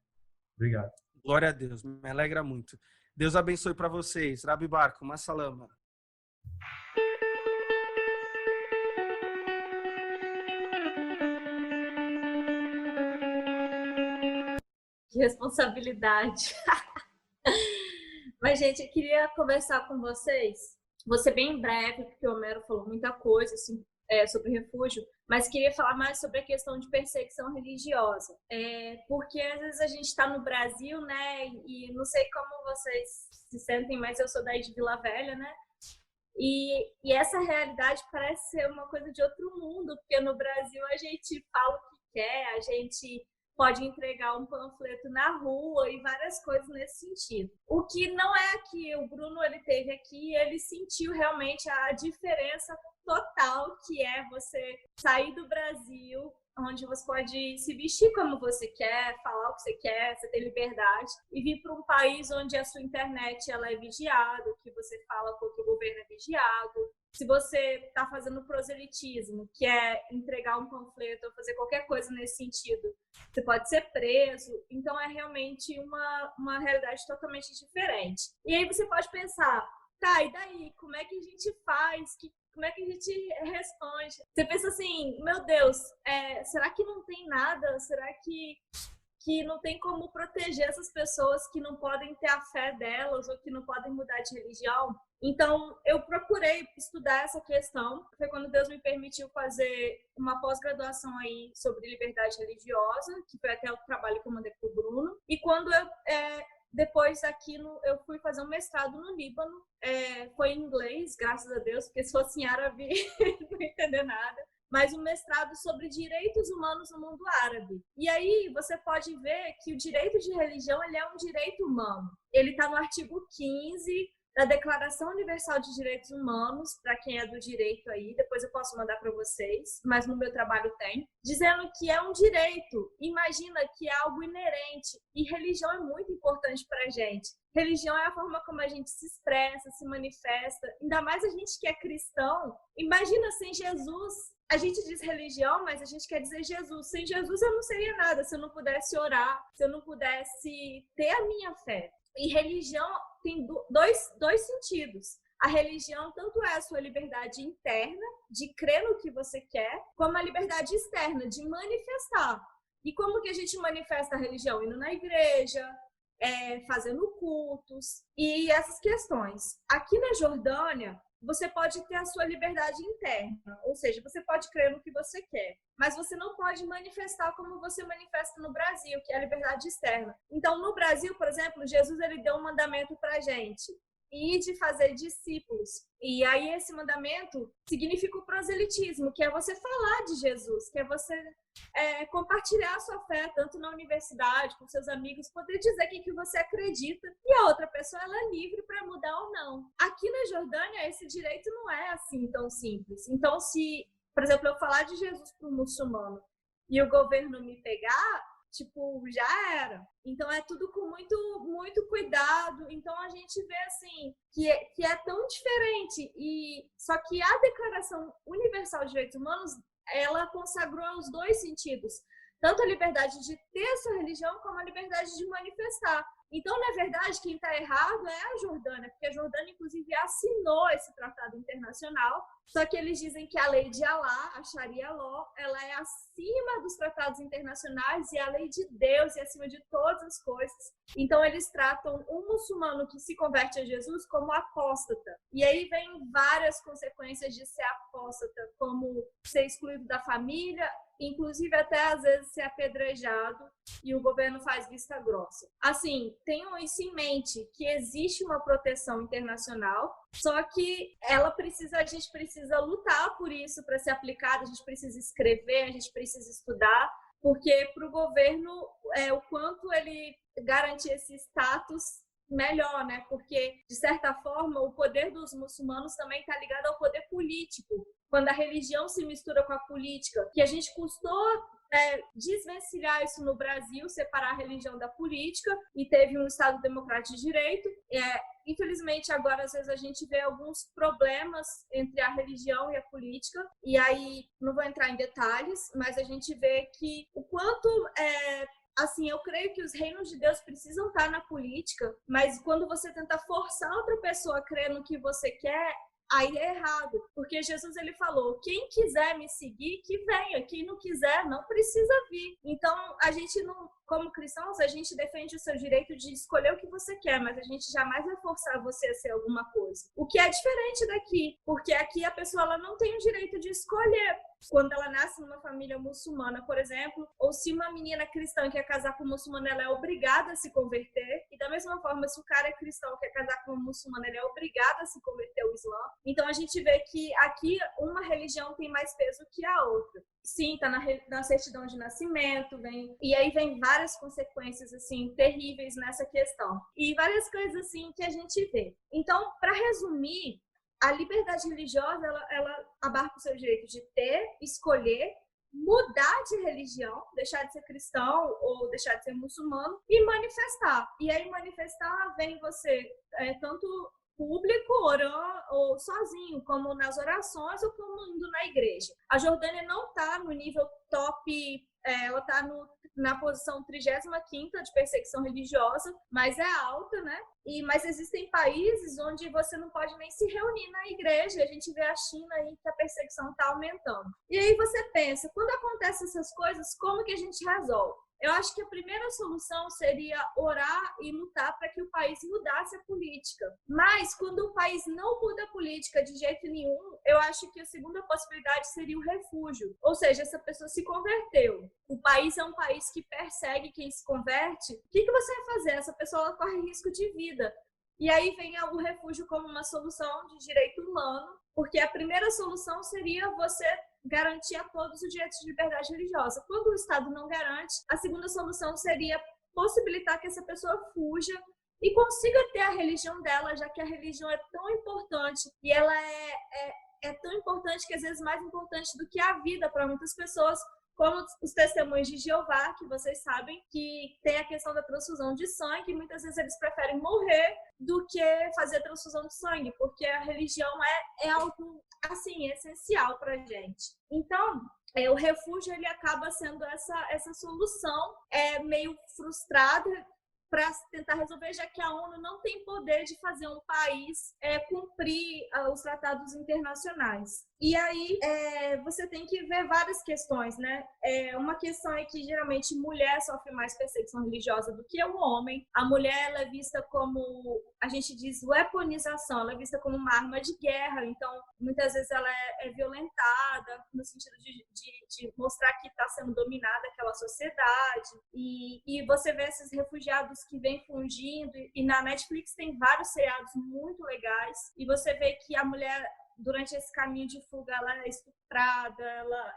Obrigado. Glória a Deus, me alegra muito. Deus abençoe para vocês. Rabi Barco, Massalama. Que responsabilidade. Mas, gente, eu queria conversar com vocês. Vou ser bem breve, porque o Homero falou muita coisa assim, sobre refúgio, mas queria falar mais sobre a questão de perseguição religiosa. Porque às vezes a gente está no Brasil, né? E não sei como vocês se sentem, mas eu sou daí de Vila Velha, né? E essa realidade parece ser uma coisa de outro mundo, porque no Brasil a gente fala o que quer, a gente pode entregar um panfleto na rua e várias coisas nesse sentido. O que não é aqui, o Bruno ele teve aqui, ele sentiu realmente a diferença total que é você sair do Brasil, onde você pode se vestir como você quer, falar o que você quer, você tem liberdade, e vir para um país onde a sua internet ela é vigiada, o que você fala porque o governo é vigiado. Se você está fazendo proselitismo, que é entregar um panfleto ou fazer qualquer coisa nesse sentido, você pode ser preso. Então, é realmente uma realidade totalmente diferente. E aí você pode pensar, tá, e daí? Como é que a gente faz? Como é que a gente responde? Você pensa assim, meu Deus, será que não tem nada? Será que não tem como proteger essas pessoas que não podem ter a fé delas ou que não podem mudar de religião? Então, eu procurei estudar essa questão. Foi quando Deus me permitiu fazer uma pós-graduação aí sobre liberdade religiosa, que foi até o trabalho que eu mandei para o Bruno. E quando depois daquilo, eu fui fazer um mestrado no Líbano. Foi em inglês, graças a Deus, porque se fosse em árabe, não ia entender nada. Mas um mestrado sobre direitos humanos no mundo árabe. E aí você pode ver que o direito de religião ele é um direito humano. Ele está no artigo 15 da Declaração Universal de Direitos Humanos, para quem é do direito aí, depois eu posso mandar para vocês, mas no meu trabalho tem, dizendo que é um direito. Imagina que é algo inerente. E religião é muito importante para a gente. Religião é a forma como a gente se expressa, se manifesta. Ainda mais a gente que é cristão. Imagina sem Jesus. A gente diz religião, mas a gente quer dizer Jesus. Sem Jesus eu não seria nada, se eu não pudesse orar, se eu não pudesse ter a minha fé. E religião tem dois sentidos. A religião tanto é a sua liberdade interna, de crer no que você quer, como a liberdade externa, de manifestar. E como que a gente manifesta a religião? Indo na igreja, fazendo cultos e essas questões. Aqui na Jordânia, você pode ter a sua liberdade interna, ou seja, você pode crer no que você quer, mas você não pode manifestar como você manifesta no Brasil, que é a liberdade externa. Então, no Brasil, por exemplo, Jesus ele deu um mandamento para a gente, e de fazer discípulos. E aí esse mandamento significa o proselitismo, que é você falar de Jesus, que é você compartilhar a sua fé, tanto na universidade, com seus amigos, poder dizer o que você acredita, e a outra pessoa ela é livre para mudar ou não. Aqui na Jordânia, esse direito não é assim tão simples. Então, se, por exemplo, eu falar de Jesus para um muçulmano e o governo me pegar, já era. Então, é tudo com muito, muito cuidado. Então, a gente vê, assim, que é tão diferente. Só que a Declaração Universal de Direitos Humanos, ela consagrou os dois sentidos. Tanto a liberdade de ter a sua religião, como a liberdade de manifestar. Então, na verdade, quem está errado é a Jordânia, porque a Jordânia, inclusive, assinou esse tratado internacional, só que eles dizem que a lei de Alá, a Sharia Law, ela é acima dos tratados internacionais e a lei de Deus é acima de todas as coisas. Então, eles tratam um muçulmano que se converte a Jesus como apóstata. E aí vem várias consequências de ser apóstata, como ser excluído da família, inclusive até às vezes ser apedrejado, e o governo faz vista grossa. Assim, tenham isso em mente, que existe uma proteção internacional, só que a gente precisa lutar por isso para ser aplicado, a gente precisa escrever, a gente precisa estudar, porque para o governo, o quanto ele garante esse status melhor, né? Porque, de certa forma, o poder dos muçulmanos também está ligado ao poder político. Quando a religião se mistura com a política, que a gente custou desvencilhar isso no Brasil, separar a religião da política, e teve um Estado democrático de direito. Infelizmente, agora, às vezes, a gente vê alguns problemas entre a religião e a política, e aí, não vou entrar em detalhes, mas a gente vê que o quanto... Assim, eu creio que os reinos de Deus precisam estar na política, mas quando você tenta forçar outra pessoa a crer no que você quer, aí é errado, porque Jesus ele falou, quem quiser me seguir, que venha, quem não quiser, não precisa vir. Então, a gente não, como cristãos, a gente defende o seu direito de escolher o que você quer, mas a gente jamais vai forçar você a ser alguma coisa. O que é diferente daqui, porque aqui a pessoa ela não tem o direito de escolher. Quando ela nasce numa família muçulmana, por exemplo, ou se uma menina cristã quer casar com um muçulmano, ela é obrigada a se converter. E da mesma forma, se o cara é cristão quer casar com uma muçulmana, ele é obrigado a se converter ao Islã. Então a gente vê que aqui uma religião tem mais peso que a outra. Sim, tá na certidão de nascimento, e aí vem várias consequências assim terríveis nessa questão. E várias coisas assim que a gente vê. Então, para resumir, a liberdade religiosa, ela abarca o seu direito de ter, escolher, mudar de religião, deixar de ser cristão ou deixar de ser muçulmano e manifestar. E aí manifestar vem você tanto público, orando, ou sozinho, como nas orações ou como indo na igreja. A Jordânia não está no nível top, ela está na posição 35ª de perseguição religiosa, mas é alta, né? Mas existem países onde você não pode nem se reunir na igreja. A gente vê a China aí que a perseguição está aumentando. E aí você pensa, quando acontecem essas coisas, como que a gente resolve? Eu acho que a primeira solução seria orar e lutar para que o país mudasse a política. Mas, quando o país não muda a política de jeito nenhum, eu acho que a segunda possibilidade seria o refúgio. Ou seja, essa pessoa se converteu. O país é um país que persegue quem se converte. O que você vai fazer? Essa pessoa corre risco de vida. E aí vem o refúgio como uma solução de direito humano, porque a primeira solução seria você garantir a todos o direito de liberdade religiosa. Quando o Estado não garante, a segunda solução seria possibilitar que essa pessoa fuja e consiga ter a religião dela, já que a religião é tão importante e ela é tão importante que às vezes mais importante do que a vida para muitas pessoas, como os testemunhos de Jeová, que vocês sabem que tem a questão da transfusão de sangue, e muitas vezes eles preferem morrer do que fazer transfusão de sangue, porque a religião é algo, assim, essencial para a gente. Então, o refúgio ele acaba sendo essa solução meio frustrada para tentar resolver, já que a ONU não tem poder de fazer um país cumprir os tratados internacionais. E aí você tem que ver várias questões, né? Uma questão é que geralmente mulher sofre mais perseguição religiosa do que o homem. A mulher ela é vista como, a gente diz, weaponização, ela é vista como uma arma de guerra. Então, muitas vezes ela é violentada no sentido de mostrar que está sendo dominada aquela sociedade. E você vê esses refugiados que vêm fugindo. E na Netflix tem vários seriados muito legais. E você vê que a mulher, durante esse caminho de fuga, ela é estuprada,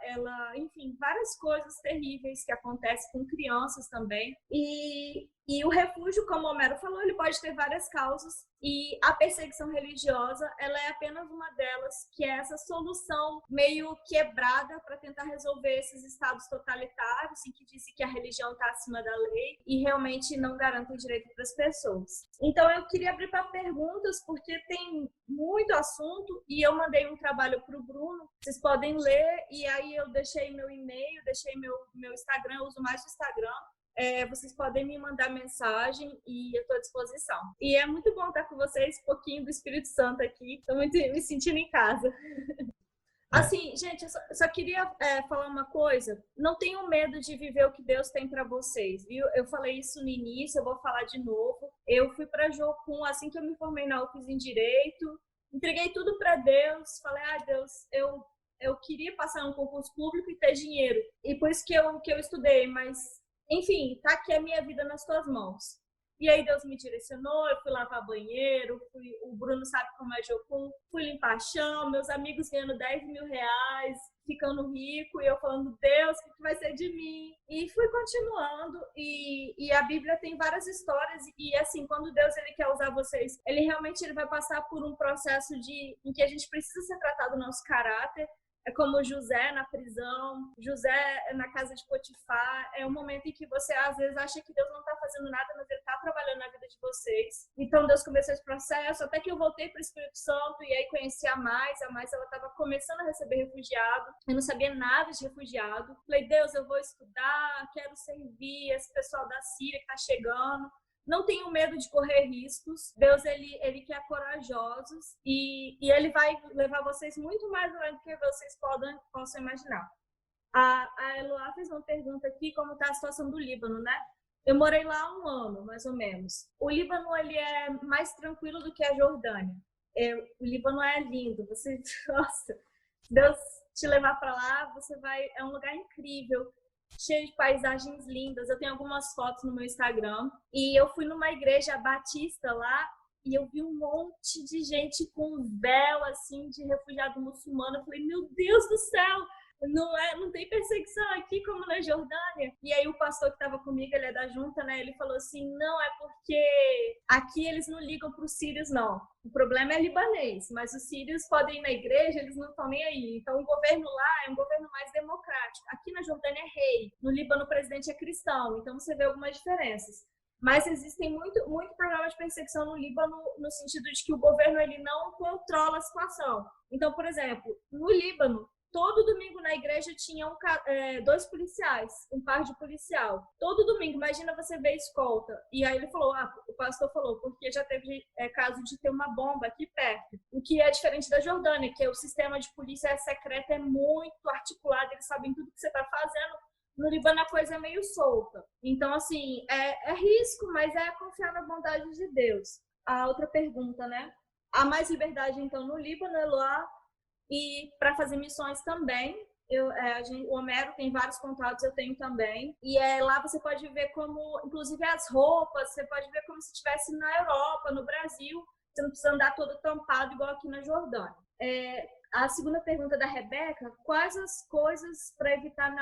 ela, enfim, várias coisas terríveis que acontecem com crianças também. E o refúgio, como o Homero falou, ele pode ter várias causas, e a perseguição religiosa, ela é apenas uma delas, que é essa solução meio quebrada para tentar resolver esses estados totalitários, em que dizem que a religião está acima da lei e realmente não garantem direito para as pessoas. Então, eu queria abrir para perguntas, porque tem muito assunto, e eu mandei um trabalho para o Bruno, vocês podem ler, e aí eu deixei meu e-mail, deixei meu Instagram, eu uso mais o Instagram. Vocês podem me mandar mensagem e eu estou à disposição. E é muito bom estar com vocês, um pouquinho do Espírito Santo aqui. Estou muito me sentindo em casa. Assim, gente, eu só queria falar uma coisa. Não tenham medo de viver o que Deus tem para vocês, viu? Eu falei isso no início, eu vou falar de novo. Eu fui para Jocum assim que eu me formei na UFES em Direito. Entreguei tudo para Deus. Falei, Deus, eu queria passar um concurso público e ter dinheiro. E por isso que eu estudei, mas... Enfim, tá aqui a minha vida nas tuas mãos. E aí Deus me direcionou, eu fui lavar banheiro, o Bruno sabe como é Jocum, fui limpar chão, meus amigos ganhando 10 mil reais, ficando rico, e eu falando, Deus, o que vai ser de mim? E fui continuando, e a Bíblia tem várias histórias, e assim, quando Deus ele quer usar vocês, ele realmente vai passar por um processo em que a gente precisa ser tratado o nosso caráter. É como José na prisão, José na casa de Potifar. É um momento em que você, às vezes, acha que Deus não está fazendo nada, mas Ele está trabalhando na vida de vocês. Então, Deus começou esse processo, até que eu voltei para o Espírito Santo, e aí conheci a Mais. A Mais, ela estava começando a receber refugiado. Eu não sabia nada de refugiado. Falei, Deus, eu vou estudar, quero servir esse pessoal da Síria que está chegando. Não tenham medo de correr riscos. Deus, ele quer corajosos e ele vai levar vocês muito mais além do que vocês possam imaginar. A Eloá fez uma pergunta aqui, como está a situação do Líbano, né? Eu morei lá há 1 ano, mais ou menos. O Líbano, ele é mais tranquilo do que a Jordânia. O Líbano é lindo. Nossa, Deus te levar para lá, é um lugar incrível, cheio de paisagens lindas. Eu tenho algumas fotos no meu Instagram. E eu fui numa igreja batista lá e eu vi um monte de gente com véu, assim, de refugiado muçulmano. Eu falei, meu Deus do céu, não tem perseguição aqui como na Jordânia. E aí o pastor que estava comigo, ele é da junta, né? Ele falou assim, não, é porque aqui eles não ligam para os sírios, não. O problema é libanês, mas os sírios podem ir na igreja, eles não estão nem aí. Então o governo lá é um governo mais democrático. Aqui na Jordânia é rei, no Líbano o presidente é cristão, então você vê algumas diferenças. Mas existem muito problema de perseguição no Líbano, no sentido de que o governo ele não controla a situação. Então, por exemplo, no Líbano, todo domingo na igreja tinha 2 policiais, um par de policial. Todo domingo, imagina você ver escolta. E aí ele falou, o pastor falou, porque já teve caso de ter uma bomba aqui perto. O que é diferente da Jordânia, que o sistema de polícia secreta é muito articulado, eles sabem tudo que você está fazendo. No Líbano a coisa é meio solta. Então, assim, é risco, mas é confiar na bondade de Deus. A outra pergunta, né? Há mais liberdade, então, no Líbano, Eloá? E para fazer missões também, o Homero tem vários contatos, eu tenho também. E lá você pode ver como, inclusive as roupas, você pode ver como se estivesse na Europa, no Brasil. Você não precisa andar todo tampado igual aqui na Jordânia. A segunda pergunta da Rebeca, quais as coisas para evitar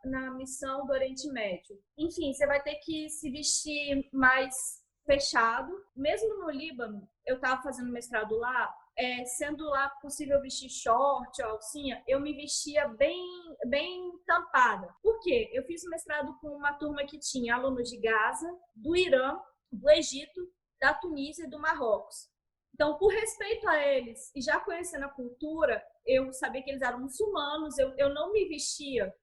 na missão do Oriente Médio? Enfim, você vai ter que se vestir mais fechado. Mesmo no Líbano, eu estava fazendo mestrado lá, sendo lá possível vestir short ou alcinha, eu me vestia bem tampada. Por quê? Eu fiz mestrado com uma turma que tinha alunos de Gaza, do Irã, do Egito, da Tunísia e do Marrocos. Então, por respeito a eles e já conhecendo a cultura, eu sabia que eles eram muçulmanos, eu não me vestia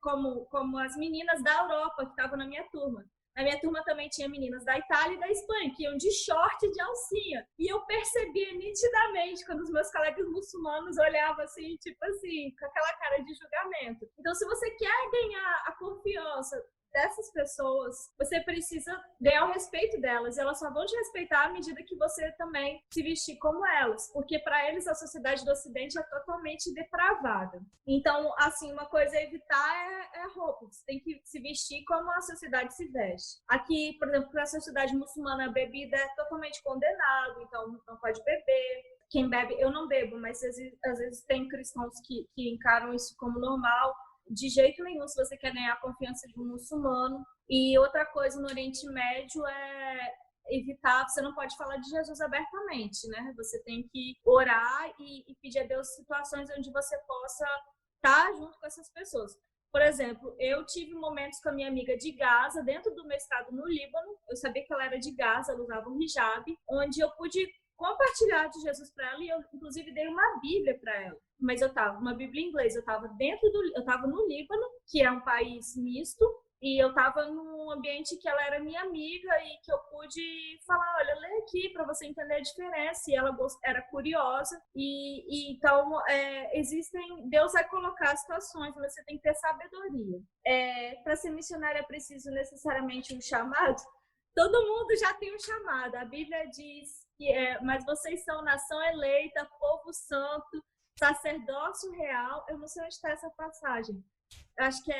como as meninas da Europa que estavam na minha turma. Na minha turma também tinha meninas da Itália e da Espanha, que iam de short e de alcinha. E eu percebia nitidamente quando os meus colegas muçulmanos olhavam assim, tipo assim, com aquela cara de julgamento. Então, se você quer ganhar a confiança dessas pessoas, você precisa ganhar o respeito delas. E elas só vão te respeitar à medida que você também se vestir como elas. Porque para eles a sociedade do Ocidente é totalmente depravada. Então, assim, uma coisa a evitar é roupa. Você tem que se vestir como a sociedade se veste. Aqui, por exemplo, para a sociedade muçulmana, a bebida é totalmente condenado. Então, não pode beber. Quem bebe, eu não bebo, mas às vezes tem cristãos que encaram isso como normal. De jeito nenhum, se você quer ganhar a confiança de um muçulmano. E outra coisa no Oriente Médio é evitar, você não pode falar de Jesus abertamente, né? Você tem que orar e pedir a Deus situações onde você possa estar junto com essas pessoas. Por exemplo, eu tive momentos com a minha amiga de Gaza, dentro do mestrado no Líbano, eu sabia que ela era de Gaza, ela usava um hijab, onde eu pude compartilhar de Jesus para ela e eu, inclusive, dei uma Bíblia para ela. Mas uma Bíblia em inglês, eu estava no Líbano, que é um país misto, e eu estava num ambiente que ela era minha amiga e que eu pude falar, olha, lê aqui para você entender a diferença. E ela era curiosa. Então, Deus vai colocar situações, mas você tem que ter sabedoria. Para ser missionária é preciso necessariamente um chamado? Todo mundo já tem um chamado. A Bíblia diz que mas vocês são nação eleita, povo santo, sacerdócio real. Eu não sei onde está essa passagem. Eu acho que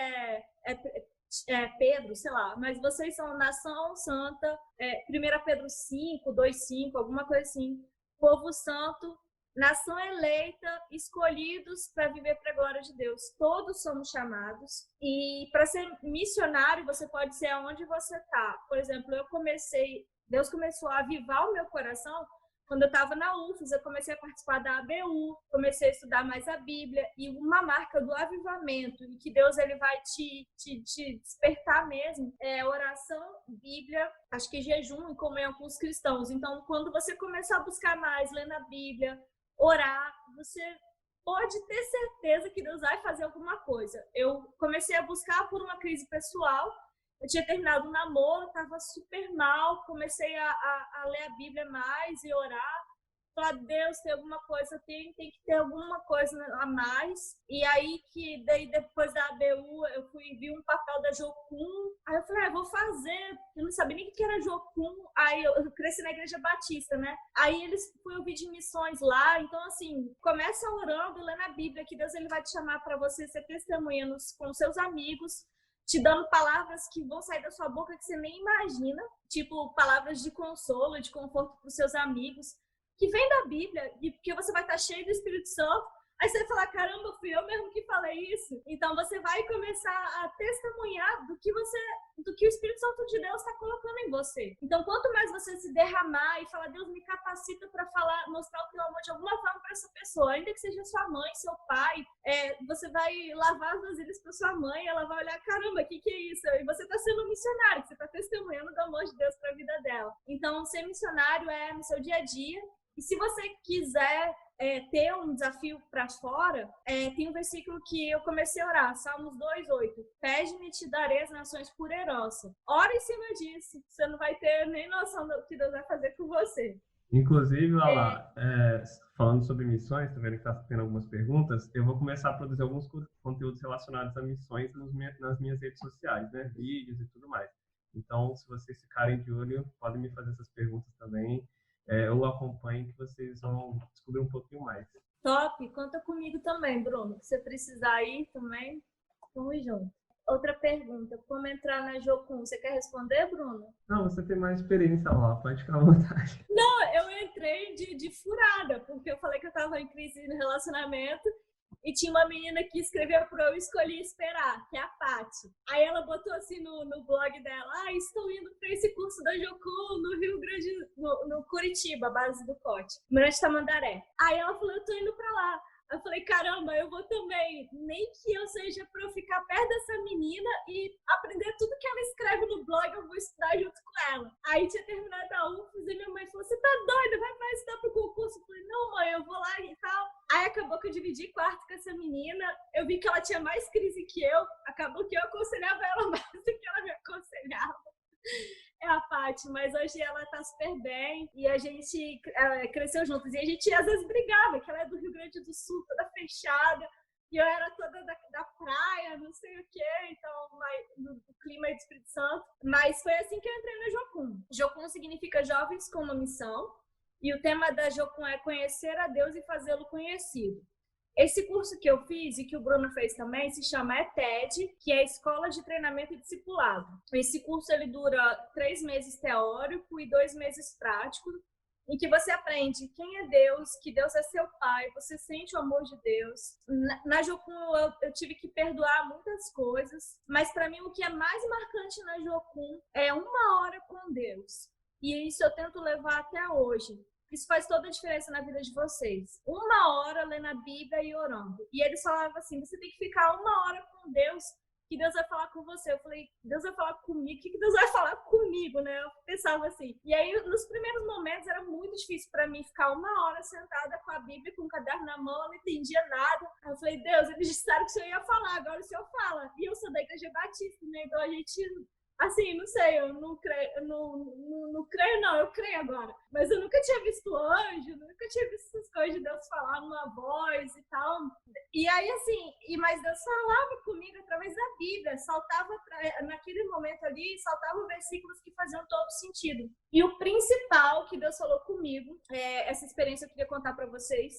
Pedro, sei lá, mas vocês são nação santa, 1 Pedro 5, 2:5, alguma coisa assim, povo santo, nação eleita, escolhidos para viver para a glória de Deus. Todos somos chamados. E para ser missionário, você pode ser aonde você está. Por exemplo, Deus começou a avivar o meu coração quando eu estava na UFES. Eu comecei a participar da ABU, comecei a estudar mais a Bíblia. E uma marca do avivamento, e que Deus ele vai te despertar mesmo, é oração, Bíblia, acho que jejum e comunhão com os cristãos. Então, quando você começar a buscar mais, ler na Bíblia, orar, você pode ter certeza que Deus vai fazer alguma coisa. Eu comecei a buscar por uma crise pessoal. Eu tinha terminado um namoro, estava super mal, comecei a ler a Bíblia mais e orar. Falar, Deus, tem alguma coisa, tem que ter alguma coisa a mais. E aí, daí depois da ABU, eu vi um papel da Jocum. Aí eu falei, vou fazer. Eu não sabia nem o que era Jocum. Aí eu cresci na Igreja Batista, né? Aí fui ouvir de missões lá. Então, assim, começa orando, lendo a Bíblia, que Deus ele vai te chamar para você ser testemunha com seus amigos, te dando palavras que vão sair da sua boca que você nem imagina. Tipo, palavras de consolo, de conforto para os seus amigos, que vem da Bíblia, e porque você vai estar cheio do Espírito Santo. Aí você vai falar, caramba, fui eu mesmo que falei isso. Então você vai começar a testemunhar do que o Espírito Santo de Deus está colocando em você. Então quanto mais você se derramar e falar, Deus me capacita para falar, mostrar o teu amor de alguma forma para essa pessoa, ainda que seja sua mãe, seu pai, você vai lavar as vasilhas para sua mãe, ela vai olhar, caramba, o que é isso? E você está sendo um missionário, você está testemunhando do amor de Deus para a vida dela. Então ser missionário é no seu dia a dia. E se você quiser ter um desafio para fora, tem um versículo que eu comecei a orar, Salmos 2:8. Pede-me e te darei as nações por herança. Ora em cima disso, você não vai ter nem noção do que Deus vai fazer com você. Inclusive, Lala, falando sobre missões, tô vendo que tá tendo algumas perguntas, eu vou começar a produzir alguns conteúdos relacionados a missões nas minhas redes sociais, né? Vídeos e tudo mais. Então, se vocês ficarem de olho, podem me fazer essas perguntas também. Ou acompanhem, que vocês vão descobrir um pouquinho mais. Top! Conta comigo também, Bruno. Se você precisar ir também, vamos junto. Outra pergunta, como entrar na Jocum? Você quer responder, Bruno? Não, você tem mais experiência lá, pode ficar à vontade. Não, eu entrei de furada, porque eu falei que eu estava em crise no relacionamento. E tinha uma menina que escreveu para eu escolhi esperar, que é a Paty. Aí ela botou assim no blog dela, estou indo para esse curso da Jocum no Rio Grande, no Curitiba, base do Cote, Mirante Tamandaré. Aí ela falou, eu estou indo para lá. Eu falei, caramba, eu vou também. Nem que eu seja para eu ficar perto dessa menina e aprender tudo que ela escreve no blog, eu vou estudar junto com ela. Aí tinha terminado a UFES e minha mãe falou, você tá doida? Vai estudar pro concurso? Eu falei, não, mãe, eu vou lá e tal. Aí acabou que eu dividi quarto com essa menina. Eu vi que ela tinha mais crise que eu. Acabou que eu aconselhava ela mais do que ela me aconselhava. É a Paty, mas hoje ela tá super bem e a gente cresceu juntos. E a gente às vezes brigava, que ela é do Rio Grande do Sul, toda fechada, e eu era toda da praia, não sei o quê, então, do clima do Espírito Santo. Mas foi assim que eu entrei na Jocum. Jocum significa Jovens com uma Missão, e o tema da Jocum é conhecer a Deus e fazê-lo conhecido. Esse curso que eu fiz e que o Bruno fez também se chama ETED, que é Escola de Treinamento e Discipulado. Esse curso ele dura 3 meses teórico e 2 meses prático, em que você aprende quem é Deus, que Deus é seu Pai, você sente o amor de Deus. Na Jocum eu tive que perdoar muitas coisas, mas para mim o que é mais marcante na Jocum é 1 hora com Deus. E isso eu tento levar até hoje. Isso faz toda a diferença na vida de vocês. 1 hora lendo a Bíblia e orando. E eles falavam assim, você tem que ficar 1 hora com Deus, que Deus vai falar com você. Eu falei, Deus vai falar comigo? O que Deus vai falar comigo, né? Eu pensava assim. E aí, nos primeiros momentos, era muito difícil para mim ficar 1 hora sentada com a Bíblia, com o caderno na mão, eu não entendia nada. Aí eu falei, Deus, eles disseram que o Senhor ia falar, agora o Senhor fala. E eu sou da Igreja Batista, né? Então a gente... Assim, não sei, eu não creio, eu creio agora. Mas eu nunca tinha visto anjo, nunca tinha visto essas coisas de Deus falar numa voz e tal. E aí, assim, mas Deus falava comigo através da Bíblia, saltava, naquele momento ali, saltavam versículos que faziam todo sentido. E o principal que Deus falou comigo, essa experiência eu queria contar para vocês,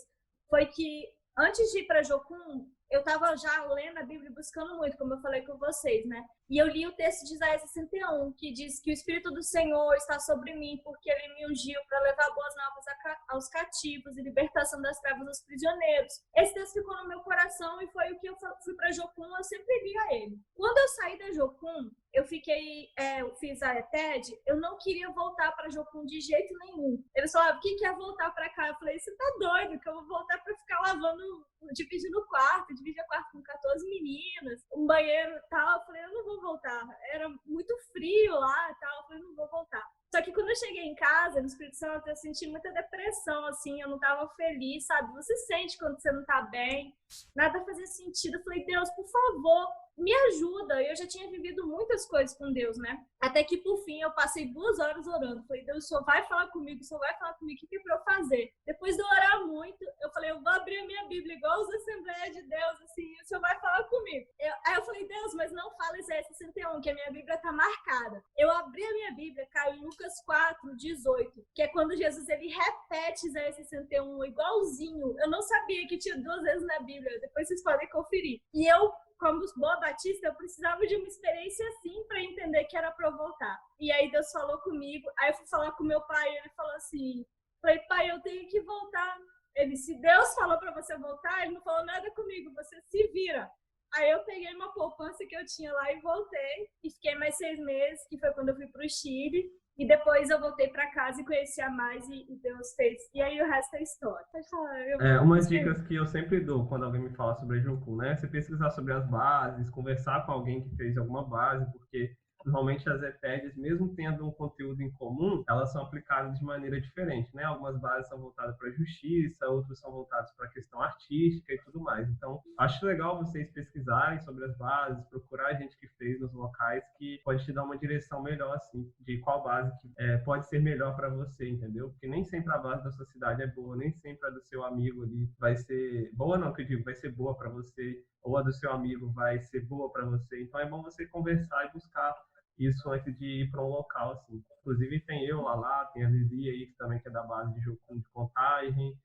foi que antes de ir para Jocum, eu estava já lendo a Bíblia, buscando muito, como eu falei com vocês, né? E eu li o texto de Isaías 61, que diz que o Espírito do Senhor está sobre mim, porque ele me ungiu para levar boas novas aos cativos e libertação das trevas aos prisioneiros. Esse texto ficou no meu coração e foi o que eu fui para Jocum, eu sempre lia ele. Quando eu saí da Jocum, eu fiz a ETED, eu não queria voltar para Jocum de jeito nenhum. Eles falavam, o que é voltar para cá? Eu falei, você tá doido, que eu vou voltar para ficar lavando, dividindo o quarto, dividir o quarto com 14 meninas, um banheiro e tal. Eu falei, eu não vou voltar. Era muito frio lá e tal, eu falei, não vou voltar. Só que quando eu cheguei em casa, no Espírito Santo, eu senti muita depressão, assim, eu não tava feliz, sabe? Você sente quando você não tá bem, nada fazia sentido. Eu falei, Deus, por favor, me ajuda. Eu já tinha vivido muitas coisas com Deus, né? Até que, por fim, eu passei 2 horas orando. Falei, Deus, o Senhor vai falar comigo, o Senhor vai falar comigo, o que é pra eu fazer? Depois de orar muito, eu falei, eu vou abrir a minha Bíblia igual os Assembleias de Deus, assim, o Senhor vai falar comigo. Aí eu falei, Deus, mas não fala Isaías 61, que a minha Bíblia tá marcada. Eu abri a minha Bíblia, caiu em Lucas 4:18, que é quando Jesus, ele repete Isaías 61 igualzinho. Eu não sabia que tinha 2 vezes na Bíblia, depois vocês podem conferir. E eu, como boa batista, eu precisava de uma experiência assim para entender que era para eu voltar. E aí Deus falou comigo, aí eu fui falar com meu pai, ele falou assim, falei, pai, eu tenho que voltar. Ele, se Deus falou para você voltar, ele não falou nada comigo, você se vira. Aí eu peguei uma poupança que eu tinha lá e voltei, e fiquei mais 6 meses, que foi quando eu fui para o Chile. E depois eu voltei para casa e conheci a mais e Deus fez. E aí o resto é história. Pode falar. Umas dicas que eu sempre dou quando alguém me fala sobre a Jocum, né? Você pesquisar sobre as bases, conversar com alguém que fez alguma base, porque normalmente as ETEDs, mesmo tendo um conteúdo em comum, elas são aplicadas de maneira diferente, né? Algumas bases são voltadas para a justiça, outras são voltadas para a questão artística e tudo mais. Então, acho legal vocês pesquisarem sobre as bases, procurar gente que fez nos locais, que pode te dar uma direção melhor, assim, de qual base que pode ser melhor para você, entendeu? Porque nem sempre a base da sua cidade é boa, nem sempre a do seu amigo ali vai ser boa, não, que eu digo, vai ser boa para você, ou a do seu amigo vai ser boa para você. Então, é bom você conversar e buscar isso antes de ir para um local, assim. Inclusive tem eu lá, tem a Lili aí, que também é da base de Jocum de Contagem.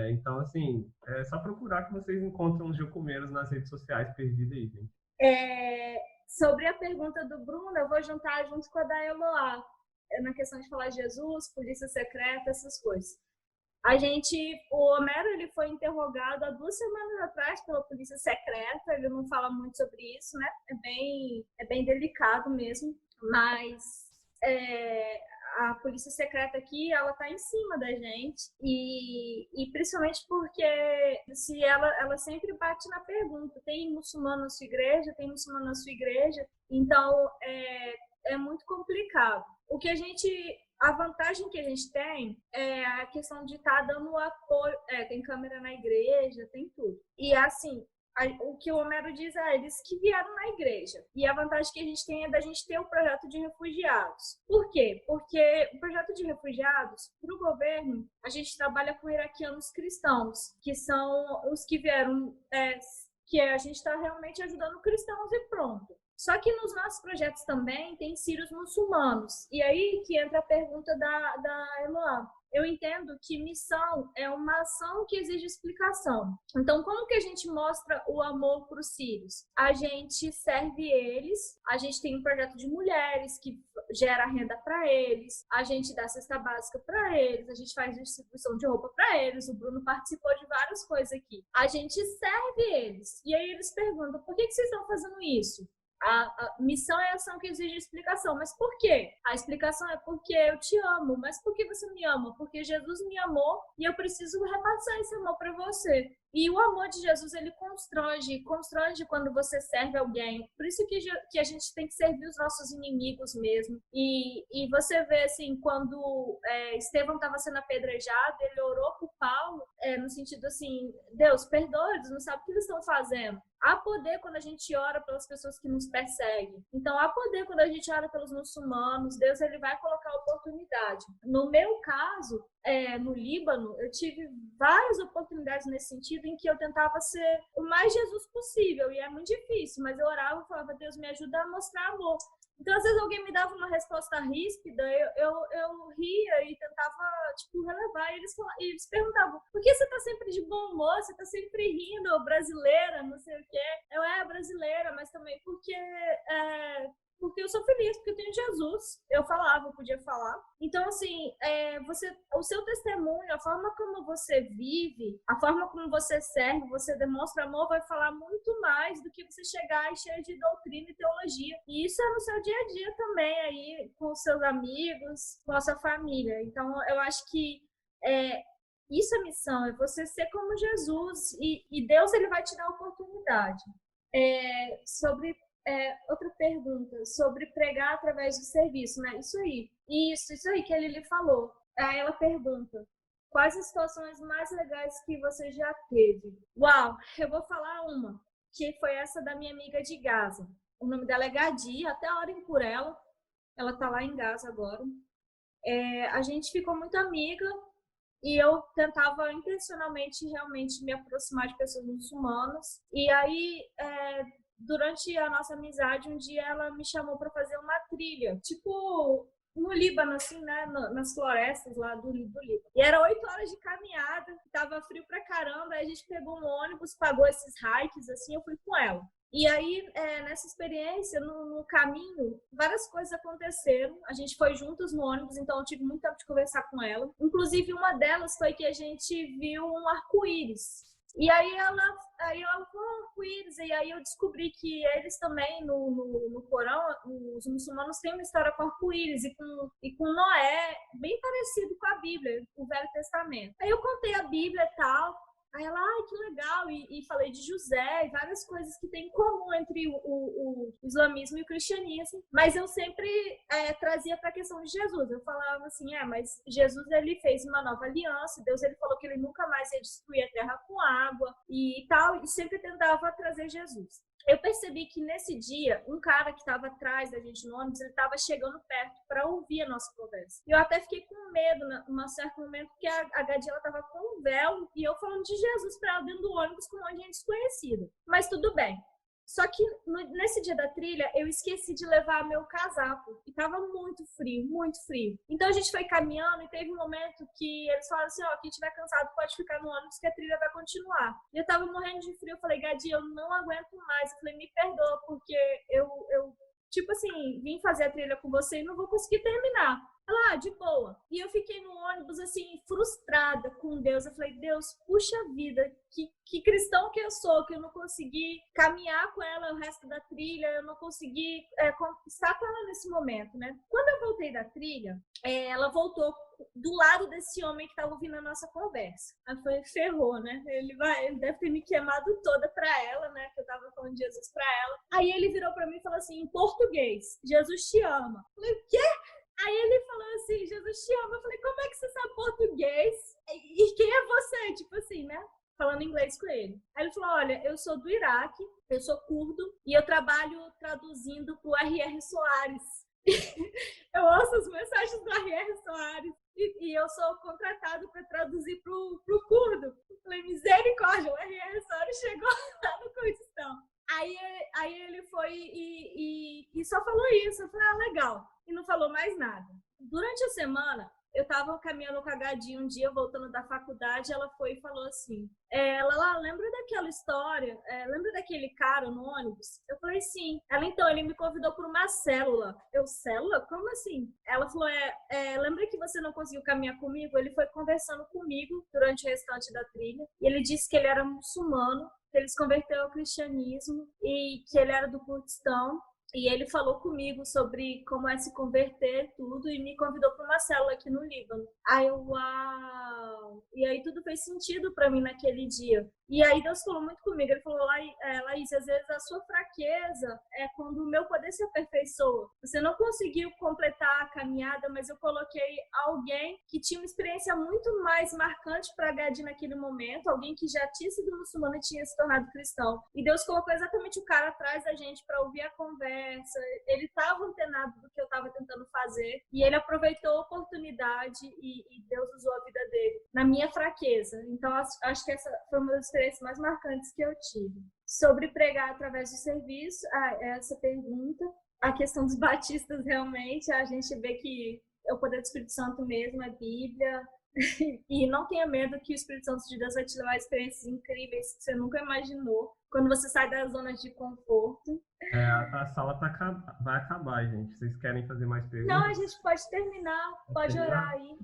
Então, assim, é só procurar que vocês encontram os jocumeiros nas redes sociais perdidos aí, gente. Sobre a pergunta do Bruno, eu vou juntar junto com a da Eloá, na questão de falar Jesus, polícia secreta, essas coisas. O Homero, ele foi interrogado há 2 semanas atrás pela polícia secreta, ele não fala muito sobre isso, né? É bem delicado mesmo, mas a polícia secreta aqui, ela tá em cima da gente, e principalmente porque se ela sempre bate na pergunta, tem muçulmano na sua igreja? Tem muçulmano na sua igreja? Então, é muito complicado. A vantagem que a gente tem é a questão de estar dando apoio. Tem câmera na igreja, tem tudo. E assim, o que o Homero diz eles que vieram na igreja. E a vantagem que a gente tem é da gente ter o projeto de refugiados. Por quê? Porque o projeto de refugiados, para o governo, a gente trabalha com iraquianos cristãos, que são os que vieram, que a gente está realmente ajudando cristãos e pronto. Só que nos nossos projetos também tem sírios muçulmanos. E aí que entra a pergunta da Eloá. Eu entendo que missão é uma ação que exige explicação. Então, como que a gente mostra o amor para os sírios? A gente serve eles, a gente tem um projeto de mulheres que gera renda para eles, a gente dá cesta básica para eles, a gente faz distribuição de roupa para eles, o Bruno participou de várias coisas aqui. A gente serve eles. E aí eles perguntam, por que vocês estão fazendo isso? A missão é a ação que exige explicação. Mas por quê? A explicação é porque eu te amo. Mas por que você me ama? Porque Jesus me amou e eu preciso repassar esse amor para você. E o amor de Jesus, ele constrange quando você serve alguém. Por isso que a gente tem que servir os nossos inimigos mesmo. E você vê, assim, quando Estevão estava sendo apedrejado, ele orou por Paulo, no sentido assim, Deus, perdoa, eles não sabem o que eles estão fazendo. Há poder quando a gente ora pelas pessoas que nos perseguem. Então, há poder quando a gente ora pelos muçulmanos. Deus, ele vai colocar oportunidade. No meu caso, no Líbano, eu tive várias oportunidades nesse sentido em que eu tentava ser o mais Jesus possível. E é muito difícil, mas eu orava e falava, Deus, me ajuda a mostrar amor. Então, às vezes, alguém me dava uma resposta ríspida, eu ria e tentava, tipo, relevar. E eles perguntavam, por que você tá sempre de bom humor? Você tá sempre rindo, brasileira, não sei o quê. Eu, brasileira, mas também porque eu sou feliz, porque eu tenho Jesus. Eu falava, eu podia falar. Então, assim, o seu testemunho, a forma como você vive, a forma como você serve, você demonstra amor, vai falar muito mais do que você chegar e cheio de doutrina e teologia. E isso é no seu dia a dia também, aí, com os seus amigos, com a sua família. Então, eu acho que isso é missão, é você ser como Jesus. E Deus, ele vai te dar oportunidade. Outra pergunta, sobre pregar através do serviço, né? Isso aí que ele lhe falou. Aí ela pergunta, quais as situações mais legais que você já teve? Uau, eu vou falar uma, que foi essa da minha amiga de Gaza. O nome dela é Gadi, até orem por ela. Ela tá lá em Gaza agora. A gente ficou muito amiga e eu tentava intencionalmente, realmente, me aproximar de pessoas muçulmanas. E aí, durante a nossa amizade, um dia ela me chamou para fazer uma trilha, tipo no Líbano, assim, né? Nas florestas lá do Líbano. E era 8 horas de caminhada, tava frio pra caramba, aí a gente pegou um ônibus, pagou esses hikes, assim, eu fui com ela. E aí, nessa experiência, no caminho, várias coisas aconteceram. A gente foi juntos no ônibus, então eu tive muito tempo de conversar com ela. Inclusive, uma delas foi que a gente viu um arco-íris. E aí ela falou arco-íris, e aí eu descobri que eles também, no Corão, os muçulmanos têm uma história com arco-íris e com Noé, bem parecido com a Bíblia, o Velho Testamento. Aí eu contei a Bíblia e tal, aí ela, que legal, e falei de José e várias coisas que tem em comum entre o islamismo e o cristianismo, mas eu sempre trazia para a questão de Jesus. Eu falava assim, mas Jesus, ele fez uma nova aliança, Deus, ele falou que ele nunca mais ia destruir a terra com água e tal, e sempre tentava trazer Jesus. Eu percebi que nesse dia, um cara que estava atrás da gente no ônibus, ele estava chegando perto para ouvir a nossa conversa. E eu até fiquei com medo, num certo momento, porque a Gadia estava com um véu e eu falando de Jesus para ela dentro do ônibus com um monte de gente desconhecida. Mas tudo bem. Só que nesse dia da trilha, eu esqueci de levar meu casaco. E tava muito frio, muito frio. Então a gente foi caminhando e teve um momento que eles falaram assim, quem estiver cansado pode ficar no ônibus que a trilha vai continuar. E eu tava morrendo de frio, eu falei, Gadi, eu não aguento mais. Eu falei, me perdoa, porque eu tipo assim, vim fazer a trilha com você e não vou conseguir terminar. Ela, de boa. E eu fiquei no ônibus, assim, frustrada com Deus. Eu falei, Deus, puxa vida, que cristão que eu sou, que eu não consegui caminhar com ela o resto da trilha, eu não consegui estar com ela nesse momento, né? Quando eu voltei da trilha, ela voltou do lado desse homem que estava ouvindo a nossa conversa. Aí foi, ferrou, né? Ele deve ter me queimado toda pra ela, né? Que eu tava falando de Jesus pra ela. Aí ele virou pra mim e falou assim, em português, Jesus te ama. Eu falei, o quê? Aí ele falou assim, Jesus te ama. Eu falei, como é que você sabe português? E quem é você? Tipo assim, né? Falando inglês com ele. Aí ele falou, olha, eu sou do Iraque, eu sou curdo e eu trabalho traduzindo pro R.R. Soares. Eu ouço as mensagens do R.R. Soares e eu sou contratado para traduzir pro curdo. Eu falei, misericórdia, o R.R. Soares chegou lá no Kurdistão. Aí ele foi e só falou isso. Eu falei, legal. E não falou mais nada. Durante a semana, eu estava caminhando com a Gadi um dia, voltando da faculdade, ela foi e falou assim, ela lembra daquela história? Lembra daquele cara no ônibus? Eu falei, sim. Ela, então, ele me convidou para uma célula. Eu, célula? Como assim? Ela falou, lembra que você não conseguiu caminhar comigo? Ele foi conversando comigo durante o restante da trilha, e ele disse que ele era muçulmano, que ele se converteu ao cristianismo e que ele era do Kurdistão. E ele falou comigo sobre como é se converter, tudo, e me convidou para uma célula aqui no Líbano. Aí eu, uau! E aí tudo fez sentido para mim naquele dia. E aí Deus falou muito comigo. Ele falou, Laís, às vezes a sua fraqueza é quando o meu poder se aperfeiçoa. Você não conseguiu completar a caminhada, mas eu coloquei alguém que tinha uma experiência muito mais marcante para a Gadi naquele momento, alguém que já tinha sido muçulmano e tinha se tornado cristão. E Deus colocou exatamente o cara atrás da gente para ouvir a conversa. Ele estava antenado do que eu estava tentando fazer e ele aproveitou a oportunidade e Deus usou a vida dele na minha fraqueza. Então acho que essa foi uma das experiências mais marcantes que eu tive. Sobre pregar através do serviço, essa pergunta. a questão dos batistas, realmente, a gente vê que é o poder do Espírito Santo mesmo, a Bíblia. E não tenha medo que o Espírito Santo de Deus vai te levar a experiências incríveis que você nunca imaginou quando você sai da zona de conforto. A sala vai acabar, gente. Vocês querem fazer mais perguntas? Não, a gente pode terminar. Pode orar aí.